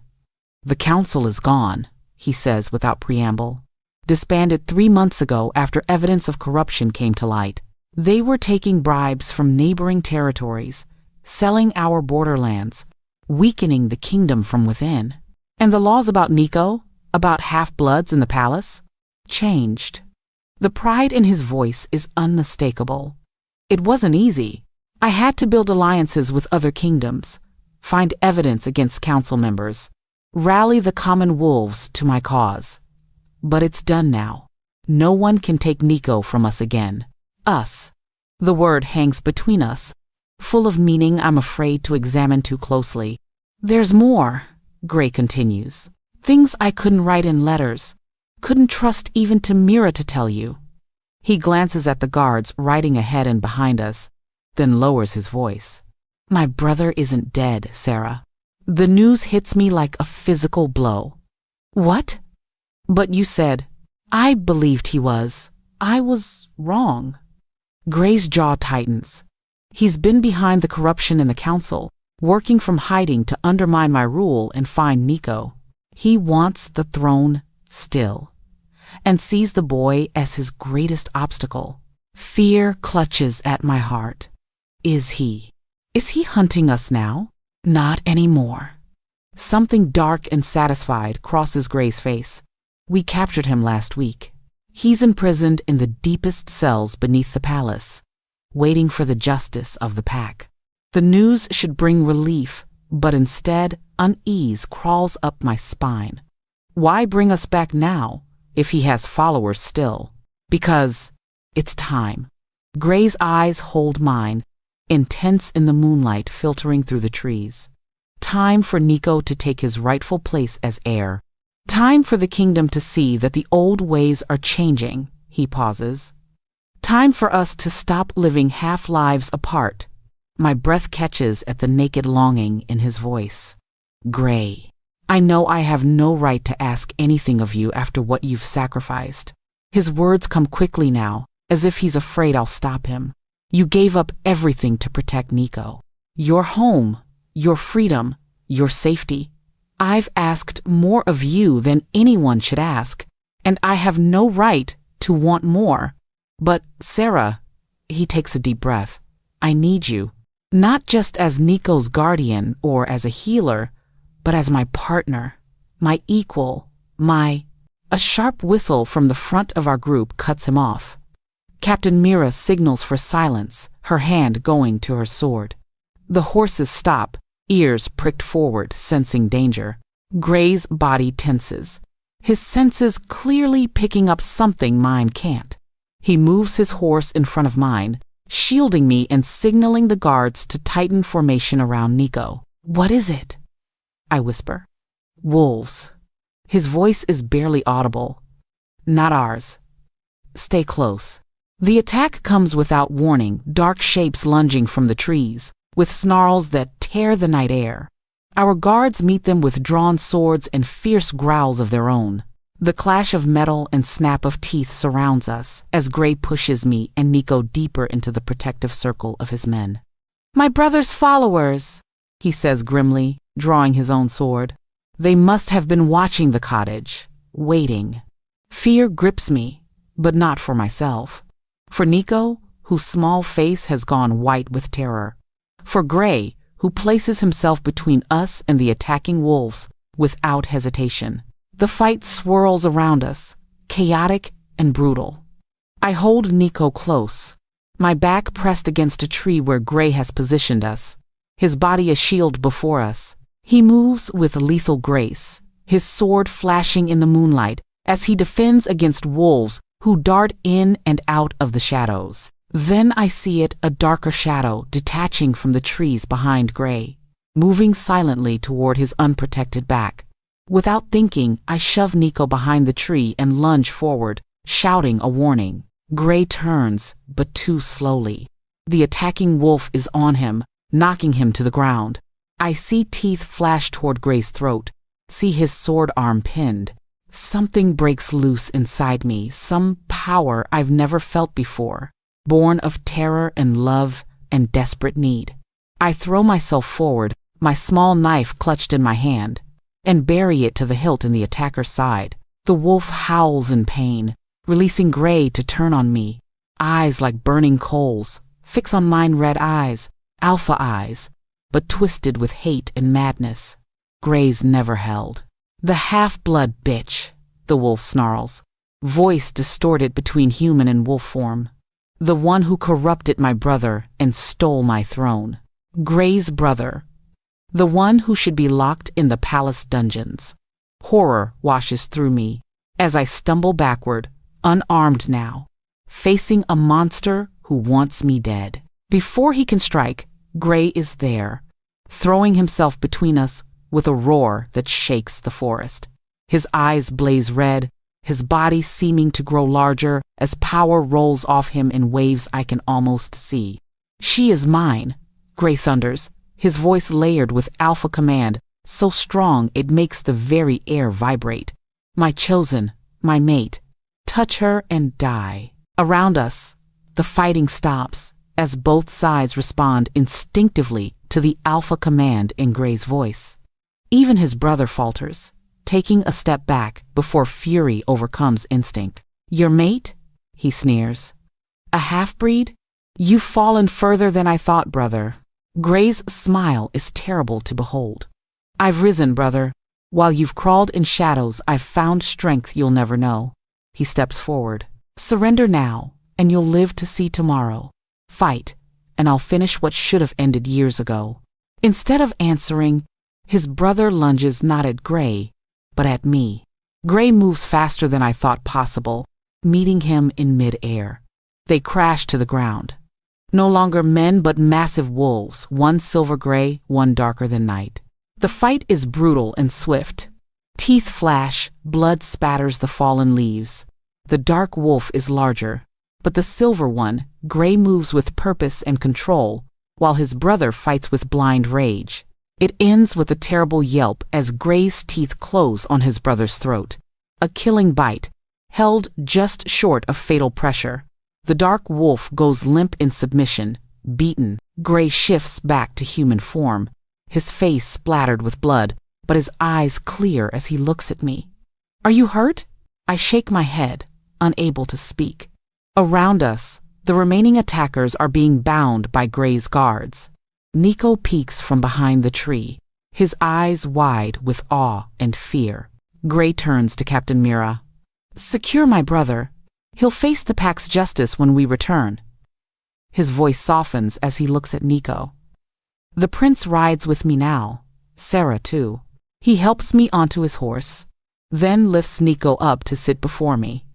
The council is gone, he says without preamble. Disbanded 3 months ago after evidence of corruption came to light. They were taking bribes from neighboring territories, selling our borderlands, weakening the kingdom from within. And the laws about Nico, about half-bloods in the palace, changed. The pride in his voice is unmistakable. It wasn't easy. I had to build alliances with other kingdoms, find evidence against council members, rally the common wolves to my cause. But it's done now. No one can take Nico from us again. Us. The word hangs between us, full of meaning I'm afraid to examine too closely. There's more, Gray continues. Things I couldn't write in letters, couldn't trust even to Mira to tell you. He glances at the guards riding ahead and behind us, then lowers his voice. My brother isn't dead, Sarah. The news hits me like a physical blow. What? But you said, I believed he was. I was wrong. Gray's jaw tightens. He's been behind the corruption in the council, working from hiding to undermine my rule and find Nico. He wants the throne still, and sees the boy as his greatest obstacle. Fear clutches at my heart. Is he hunting us now? Not anymore. Something dark and satisfied crosses Gray's face. We captured him last week. He's imprisoned in the deepest cells beneath the palace, waiting for the justice of the pack. The news should bring relief, but instead, unease crawls up my spine. Why bring us back now, if he has followers still? Because it's time. Gray's eyes hold mine, intense in the moonlight filtering through the trees. Time for Nico to take his rightful place as heir. Time for the kingdom to see that the old ways are changing, he pauses. Time for us to stop living half-lives apart. My breath catches at the naked longing in his voice. Gray, I know I have no right to ask anything of you after what you've sacrificed. His words come quickly now, as if he's afraid I'll stop him. You gave up everything to protect Nico. Your home, your freedom, your safety. I've asked more of you than anyone should ask, and I have no right to want more. But, Sarah, he takes a deep breath, I need you, not just as Nico's guardian or as a healer, but as my partner, my equal, A sharp whistle from the front of our group cuts him off. Captain Mira signals for silence, her hand going to her sword. The horses stop, ears pricked forward, sensing danger. Gray's body tenses, his senses clearly picking up something mine can't. He moves his horse in front of mine, shielding me and signaling the guards to tighten formation around Nico. What is it? I whisper. Wolves. His voice is barely audible. Not ours. Stay close. The attack comes without warning, dark shapes lunging from the trees, with snarls that tear the night air. Our guards meet them with drawn swords and fierce growls of their own. The clash of metal and snap of teeth surrounds us as Gray pushes me and Nico deeper into the protective circle of his men. My brother's followers, he says grimly, drawing his own sword. They must have been watching the cottage, waiting. Fear grips me, but not for myself. For Nico, whose small face has gone white with terror. For Gray, who places himself between us and the attacking wolves without hesitation. The fight swirls around us, chaotic and brutal. I hold Nico close, my back pressed against a tree where Gray has positioned us, his body a shield before us. He moves with lethal grace, his sword flashing in the moonlight as he defends against wolves who dart in and out of the shadows. Then I see it, a darker shadow detaching from the trees behind Gray, moving silently toward his unprotected back. Without thinking, I shove Nico behind the tree and lunge forward, shouting a warning. Gray turns, but too slowly. The attacking wolf is on him, knocking him to the ground. I see teeth flash toward Gray's throat, see his sword arm pinned. Something breaks loose inside me, some power I've never felt before, born of terror and love and desperate need. I throw myself forward, my small knife clutched in my hand, and bury it to the hilt in the attacker's side. The wolf howls in pain, releasing Gray to turn on me. Eyes like burning coals, fix on mine red eyes, alpha eyes, but twisted with hate and madness. Gray's never held. The half-blood bitch, the wolf snarls, voice distorted between human and wolf form. The one who corrupted my brother and stole my throne. Gray's brother. The one who should be locked in the palace dungeons. Horror washes through me as I stumble backward, unarmed now, facing a monster who wants me dead. Before he can strike, Gray is there, throwing himself between us with a roar that shakes the forest. His eyes blaze red, his body seeming to grow larger as power rolls off him in waves I can almost see. She is mine, Gray thunders, his voice layered with alpha command, so strong it makes the very air vibrate. My chosen, my mate, touch her and die. Around us, the fighting stops as both sides respond instinctively to the alpha command in Gray's voice. Even his brother falters, taking a step back before fury overcomes instinct. Your mate? He sneers. A half-breed? You've fallen further than I thought, brother. Gray's smile is terrible to behold. I've risen, brother. While you've crawled in shadows, I've found strength you'll never know. He steps forward. Surrender now, and you'll live to see tomorrow. Fight, and I'll finish what should have ended years ago. Instead of answering, his brother lunges not at Gray, but at me. Gray moves faster than I thought possible, meeting him in mid-air. They crash to the ground. No longer men but massive wolves, one silver gray, one darker than night. The fight is brutal and swift. Teeth flash, blood spatters the fallen leaves. The dark wolf is larger, but the silver one, Gray, moves with purpose and control, while his brother fights with blind rage. It ends with a terrible yelp as Gray's teeth close on his brother's throat. A killing bite, held just short of fatal pressure. The dark wolf goes limp in submission, beaten. Gray shifts back to human form, his face splattered with blood, but his eyes clear as he looks at me. "Are you hurt?" I shake my head, unable to speak. Around us, the remaining attackers are being bound by Gray's guards. Nico peeks from behind the tree, his eyes wide with awe and fear. Gray turns to Captain Mira. "Secure my brother. He'll face the pack's justice when we return." His voice softens as he looks at Nico. "The prince rides with me now, Sarah too." He helps me onto his horse, then lifts Nico up to sit before me.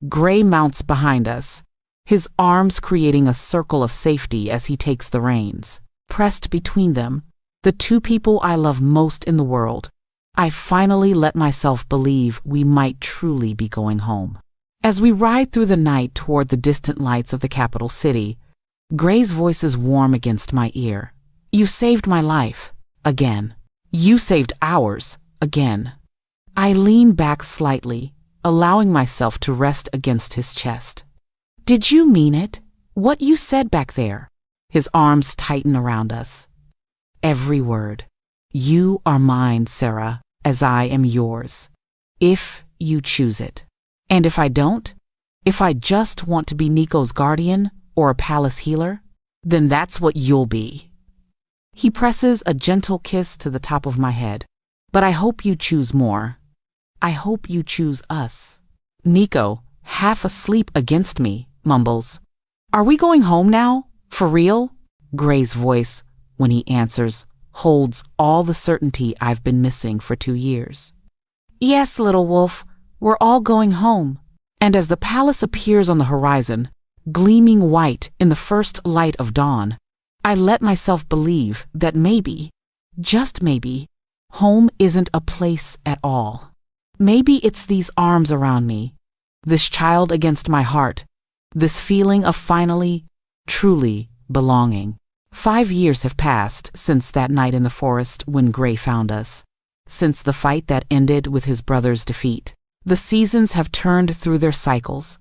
Gray mounts behind us, his arms creating a circle of safety as he takes the reins. Pressed between them, the two people I love most in the world, I finally let myself believe we might truly be going home. As we ride through the night toward the distant lights of the capital city, Gray's voice is warm against my ear. "You saved my life, again. You saved ours, again." I lean back slightly, allowing myself to rest against his chest. "Did you mean it? What you said back there?" His arms tighten around us. "Every word. You are mine, Sarah, as I am yours. If you choose it. And if I don't, if I just want to be Nico's guardian or a palace healer, then that's what you'll be." He presses a gentle kiss to the top of my head. "But I hope you choose more. I hope you choose us." Nico, half asleep against me, mumbles, "Are we going home now? For real?" Gray's voice, when he answers, holds all the certainty I've been missing for 2 years. "Yes, little wolf, we're all going home." And as the palace appears on the horizon, gleaming white in the first light of dawn, I let myself believe that maybe, just maybe, home isn't a place at all. Maybe it's these arms around me, this child against my heart, this feeling of finally, truly belonging. 5 years have passed since that night in the forest when Gray found us, since the fight that ended with his brother's defeat. The seasons have turned through their cycles,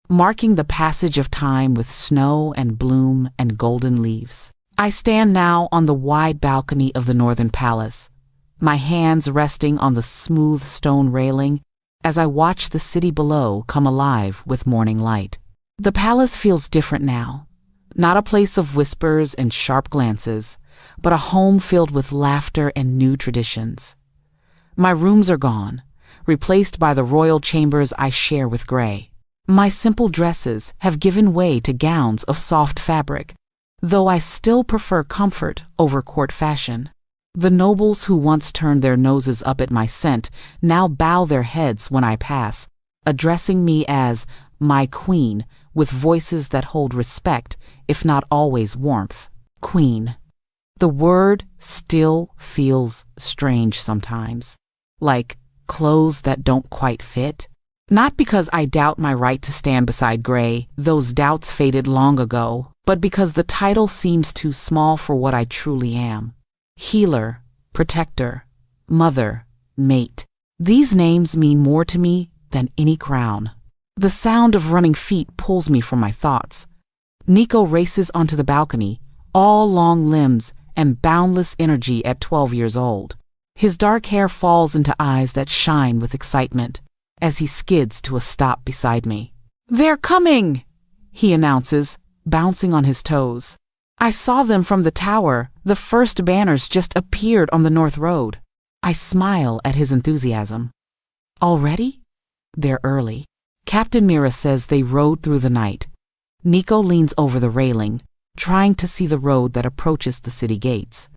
marking the passage of time with snow and bloom and golden leaves. I stand now on the wide balcony of the Northern Palace, my hands resting on the smooth stone railing as I watch the city below come alive with morning light. The palace feels different now, not a place of whispers and sharp glances, but a home filled with laughter and new traditions. My rooms are gone, replaced by the royal chambers I share with Gray. My simple dresses have given way to gowns of soft fabric, though I still prefer comfort over court fashion. The nobles who once turned their noses up at my scent now bow their heads when I pass, addressing me as my queen with voices that hold respect, if not always warmth. Queen. The word still feels strange sometimes, like clothes that don't quite fit. Not because I doubt my right to stand beside Gray, those doubts faded long ago, but because the title seems too small for what I truly am. Healer, protector, mother, mate. These names mean more to me than any crown. The sound of running feet pulls me from my thoughts. Nico races onto the balcony, all long limbs and boundless energy at 12 years old. His dark hair falls into eyes that shine with excitement as he skids to a stop beside me. "They're coming!" he announces, bouncing on his toes. "I saw them from the tower. The first banners just appeared on the North Road." I smile at his enthusiasm. "Already?" "They're early." Captain Mira says they rode through the night. Nico leans over the railing, trying to see the road that approaches the city gates.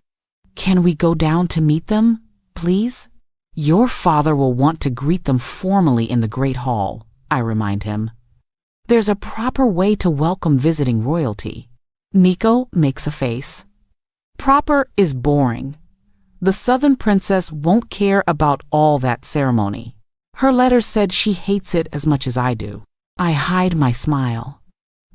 "Can we go down to meet them, please?" "Your father will want to greet them formally in the Great Hall," I remind him. "There's a proper way to welcome visiting royalty." Nico makes a face. "Proper is boring. The Southern Princess won't care about all that ceremony. Her letter said she hates it as much as I do." I hide my smile.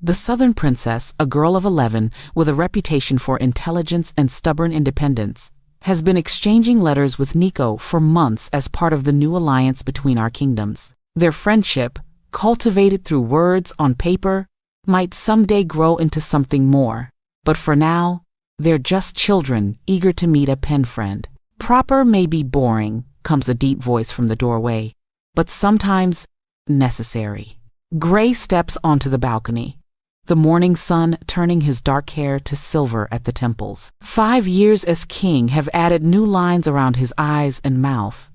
The Southern Princess, a girl of 11 with a reputation for intelligence and stubborn independence, has been exchanging letters with Nico for months as part of the new alliance between our kingdoms. Their friendship, cultivated through words on paper, might someday grow into something more, but for now, they're just children eager to meet a pen friend. Proper may be boring, comes a deep voice from the doorway, but sometimes necessary. Gray steps onto the balcony, the morning sun turning his dark hair to silver at the temples. 5 years as king have added new lines around his eyes and mouth,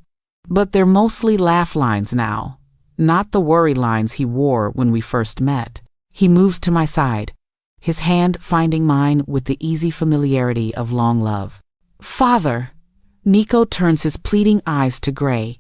but they're mostly laugh lines now, not the worry lines he wore when we first met. He moves to my side, his hand finding mine with the easy familiarity of long love. Father, Nico turns his pleading eyes to Gray.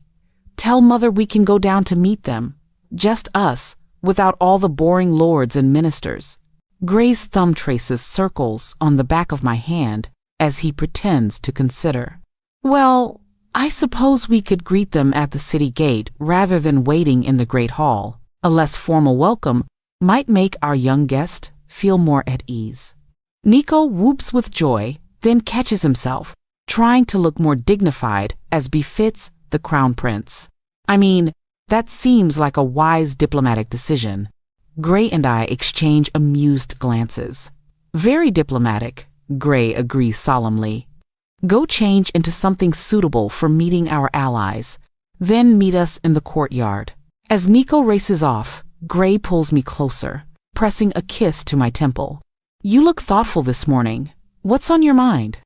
Tell Mother we can go down to meet them, just us, without all the boring lords and ministers. Gray's thumb traces circles on the back of my hand as he pretends to consider. Well, I suppose we could greet them at the city gate rather than waiting in the great hall. A less formal welcome might make our young guest feel more at ease. Nico whoops with joy, then catches himself, trying to look more dignified as befits the crown prince. I mean, that seems like a wise diplomatic decision. Gray and I exchange amused glances. Very diplomatic, Gray agrees solemnly. Go change into something suitable for meeting our allies, then meet us in the courtyard. As Nico races off, Gray pulls me closer, pressing a kiss to my temple. You look thoughtful this morning. What's on your mind?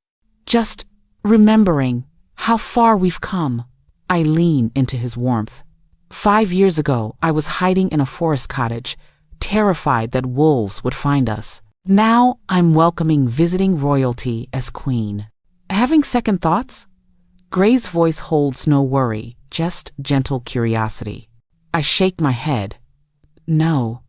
Just remembering how far we've come. I lean into his warmth. 5 years ago, I was hiding in a forest cottage, terrified that wolves would find us. Now I'm welcoming visiting royalty as queen. Having second thoughts? Gray's voice holds no worry, just gentle curiosity. I shake my head. No,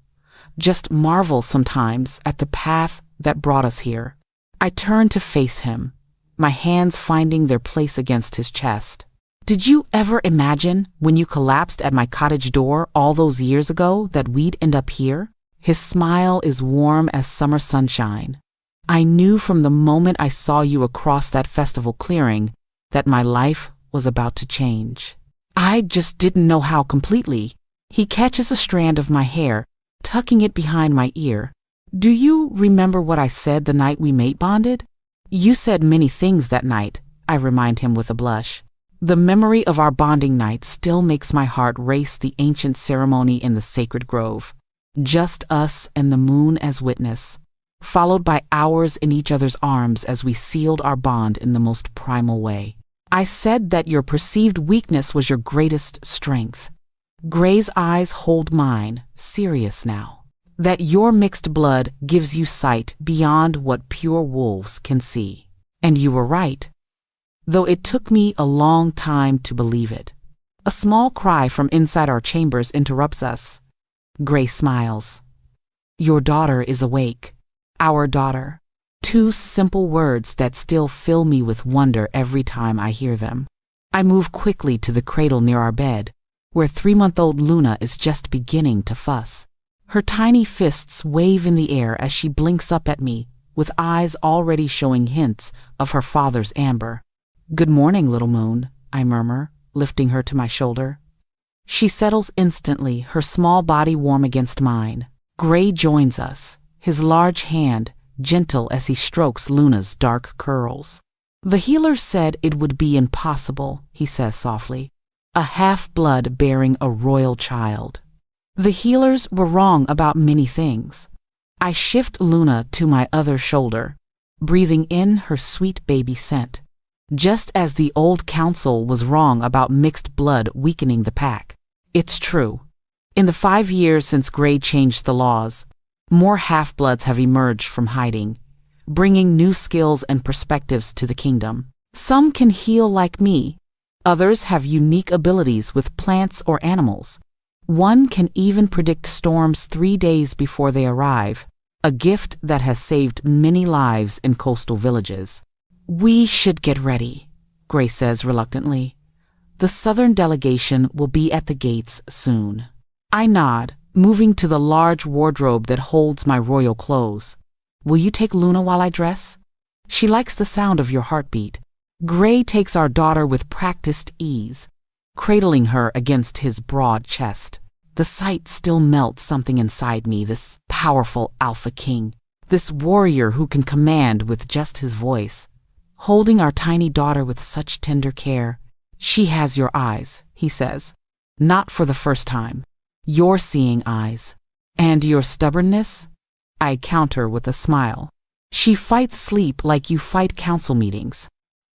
just marvel sometimes at the path that brought us here. I turn to face him, my hands finding their place against his chest. Did you ever imagine, when you collapsed at my cottage door all those years ago, that we'd end up here? His smile is warm as summer sunshine. I knew from the moment I saw you across that festival clearing that my life was about to change. I just didn't know how completely. He catches a strand of my hair, tucking it behind my ear. Do you remember what I said the night we mate bonded? You said many things that night, I remind him with a blush. The memory of our bonding night still makes my heart race the ancient ceremony in the sacred grove. Just us and the moon as witness, followed by hours in each other's arms as we sealed our bond in the most primal way. I said that your perceived weakness was your greatest strength. Gray's eyes hold mine, serious now. That your mixed blood gives you sight beyond what pure wolves can see. And you were right, though it took me a long time to believe it. A small cry from inside our chambers interrupts us. Gray smiles. Your daughter is awake. Our daughter. 2 simple words that still fill me with wonder every time I hear them. I move quickly to the cradle near our bed, where 3-month-old Luna is just beginning to fuss. Her tiny fists wave in the air as she blinks up at me, with eyes already showing hints of her father's amber. Good morning, little moon, I murmur, lifting her to my shoulder. She settles instantly, her small body warm against mine. Gray joins us, his large hand gentle as he strokes Luna's dark curls. The healer said it would be impossible, he says softly. A half-blood bearing a royal child. The healers were wrong about many things. I shift Luna to my other shoulder, breathing in her sweet baby scent, just as the old council was wrong about mixed blood weakening the pack. It's true. In the 5 years since Gray changed the laws, more half-bloods have emerged from hiding, bringing new skills and perspectives to the kingdom. Some can heal like me. Others have unique abilities with plants or animals. One can even predict storms 3 days before they arrive, a gift that has saved many lives in coastal villages. We should get ready, Gray says reluctantly. The southern delegation will be at the gates soon. I nod, moving to the large wardrobe that holds my royal clothes. Will you take Luna while I dress? She likes the sound of your heartbeat. Gray takes our daughter with practiced ease, cradling her against his broad chest. The sight still melts something inside me, this powerful alpha king, this warrior who can command with just his voice. holding our tiny daughter with such tender care. She has your eyes, he says. Not for the first time. Your seeing eyes. And your stubbornness? I counter with a smile. She fights sleep like you fight council meetings.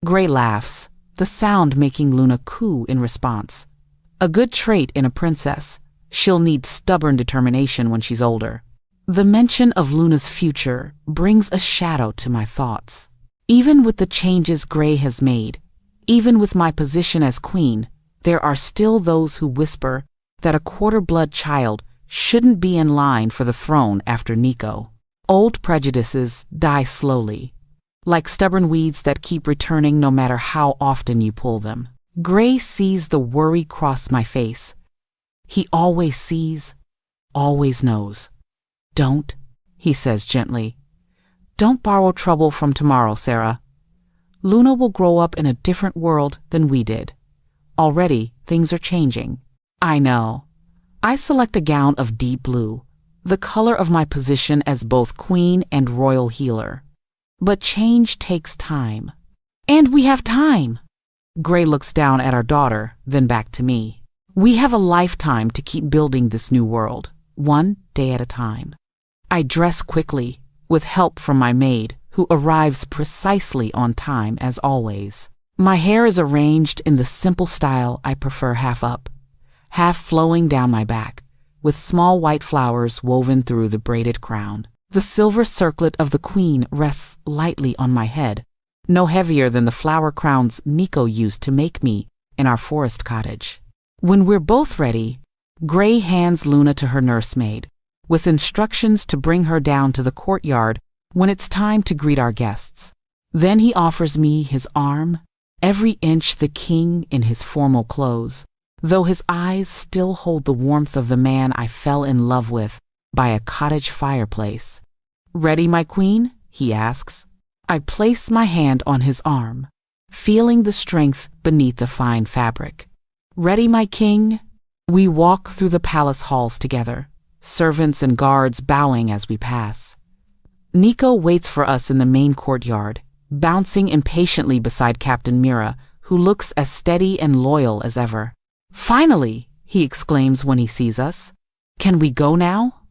Gray laughs, the sound making Luna coo in response. A good trait in a princess. She'll need stubborn determination when she's older. The mention of Luna's future brings a shadow to my thoughts. Even with the changes Gray has made, even with my position as queen, there are still those who whisper that a quarter-blood child shouldn't be in line for the throne after Nico. Old prejudices die slowly, like stubborn weeds that keep returning no matter how often you pull them. Gray sees the worry cross my face. He always sees, always knows. Don't, he says gently. Don't borrow trouble from tomorrow, Sarah. Luna will grow up in a different world than we did. Already, things are changing. I know. I select a gown of deep blue, the color of my position as both queen and royal healer. But change takes time. And we have time. Gray looks down at our daughter, then back to me. We have a lifetime to keep building this new world, one day at a time. I dress quickly, with help from my maid, who arrives precisely on time as always. My hair is arranged in the simple style I prefer, half up, half flowing down my back, with small white flowers woven through the braided crown. The silver circlet of the queen rests lightly on my head, no heavier than the flower crowns Nico used to make me in our forest cottage. When we're both ready, Gray hands Luna to her nursemaid, with instructions to bring her down to the courtyard when it's time to greet our guests. Then he offers me his arm, every inch the king in his formal clothes, though his eyes still hold the warmth of the man I fell in love with by a cottage fireplace. Ready, my queen? He asks. I place my hand on his arm, feeling the strength beneath the fine fabric. Ready, my king? We walk through the palace halls together, servants and guards bowing as we pass. Nico waits for us in the main courtyard, bouncing impatiently beside Captain Mira, who looks as steady and loyal as ever. Finally, he exclaims when he sees us. Can we go now?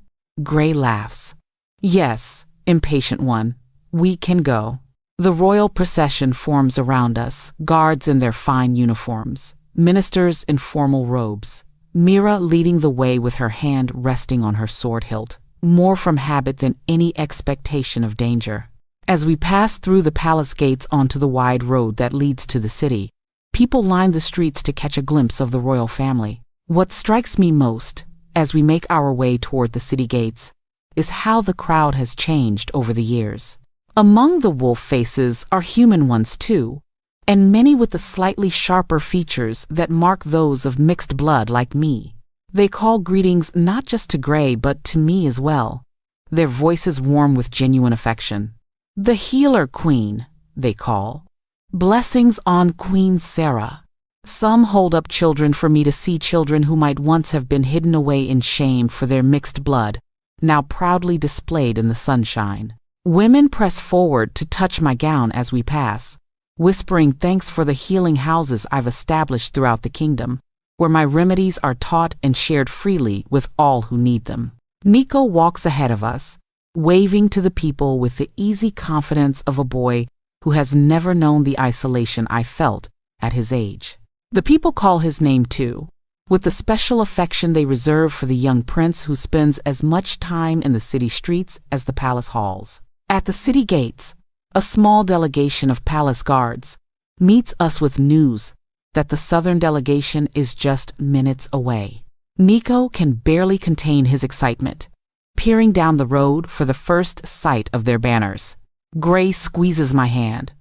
Gray laughs. Yes, impatient one, we can go. The royal procession forms around us, guards in their fine uniforms, ministers in formal robes. Mira leading the way with her hand resting on her sword hilt, more from habit than any expectation of danger. As we pass through the palace gates onto the wide road that leads to the city, people line the streets to catch a glimpse of the royal family. What strikes me most, as we make our way toward the city gates, is how the crowd has changed over the years. Among the wolf faces are human ones too, and many with the slightly sharper features that mark those of mixed blood like me. They call greetings not just to Gray but to me as well, their voices warm with genuine affection. The healer queen, they call. Blessings on Queen Sarah. Some hold up children for me to see, children who might once have been hidden away in shame for their mixed blood, now proudly displayed in the sunshine. Women press forward to touch my gown as we pass, whispering thanks for the healing houses I've established throughout the kingdom, where my remedies are taught and shared freely with all who need them. Nico walks ahead of us, waving to the people with the easy confidence of a boy who has never known the isolation I felt at his age. The people call his name too, with the special affection they reserve for the young prince who spends as much time in the city streets as the palace halls. At the city gates, a small delegation of palace guards meets us with news that the southern delegation is just minutes away. Nico can barely contain his excitement, peering down the road for the first sight of their banners. Gray squeezes my hand.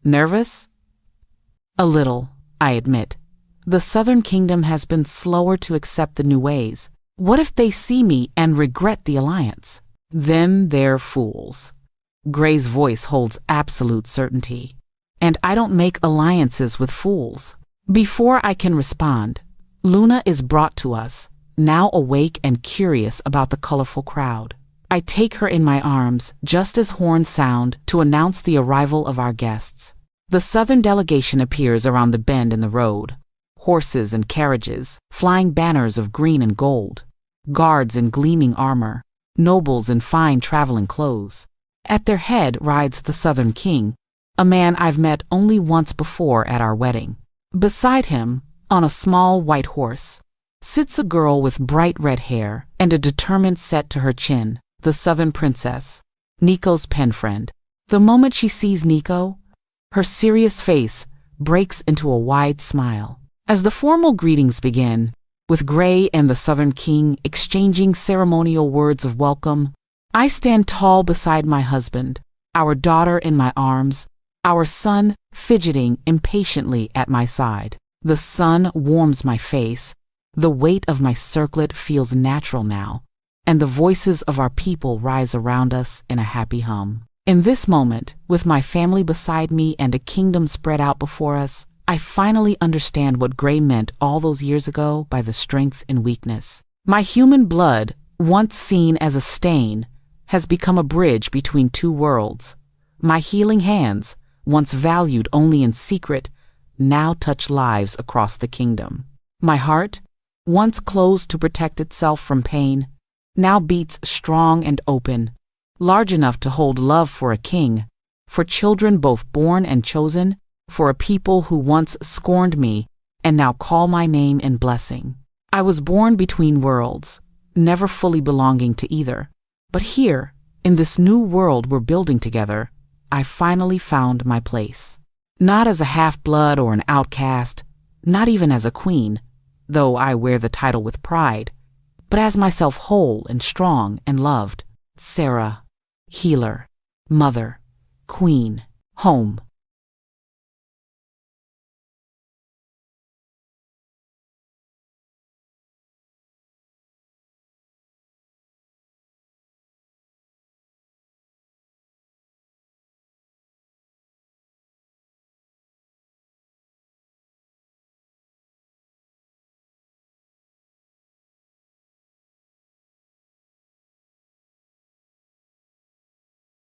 Nervous? A little, I admit. The Southern Kingdom has been slower to accept the new ways. What if they see me and regret the alliance? Then they're fools. Gray's voice holds absolute certainty. And I don't make alliances with fools. Before I can respond, Luna is brought to us, now awake and curious about the colorful crowd. I take her in my arms just as horns sound to announce the arrival of our guests. The southern delegation appears around the bend in the road. Horses and carriages, flying banners of green and gold, guards in gleaming armor, nobles in fine traveling clothes. At their head rides the Southern King, a man I've met only once before at our wedding. Beside him, on a small white horse, sits a girl with bright red hair and a determined set to her chin, the Southern Princess, Nico's pen friend. The moment she sees Nico, her serious face breaks into a wide smile. As the formal greetings begin, with Gray and the Southern King exchanging ceremonial words of welcome, I stand tall beside my husband, our daughter in my arms, our son fidgeting impatiently at my side. The sun warms my face, the weight of my circlet feels natural now, and the voices of our people rise around us in a happy hum. In this moment, with my family beside me and a kingdom spread out before us, I finally understand what Gray meant all those years ago by the strength in weakness. My human blood, once seen as a stain, has become a bridge between two worlds. My healing hands, once valued only in secret, now touch lives across the kingdom. My heart, once closed to protect itself from pain, now beats strong and open, large enough to hold love for a king, for children both born and chosen, for a people who once scorned me and now call my name in blessing. I was born between worlds, never fully belonging to either. But here, in this new world we're building together, I finally found my place. Not as a half-blood or an outcast, not even as a queen, though I wear the title with pride, but as myself whole and strong and loved. Sarah, healer, mother, queen, home.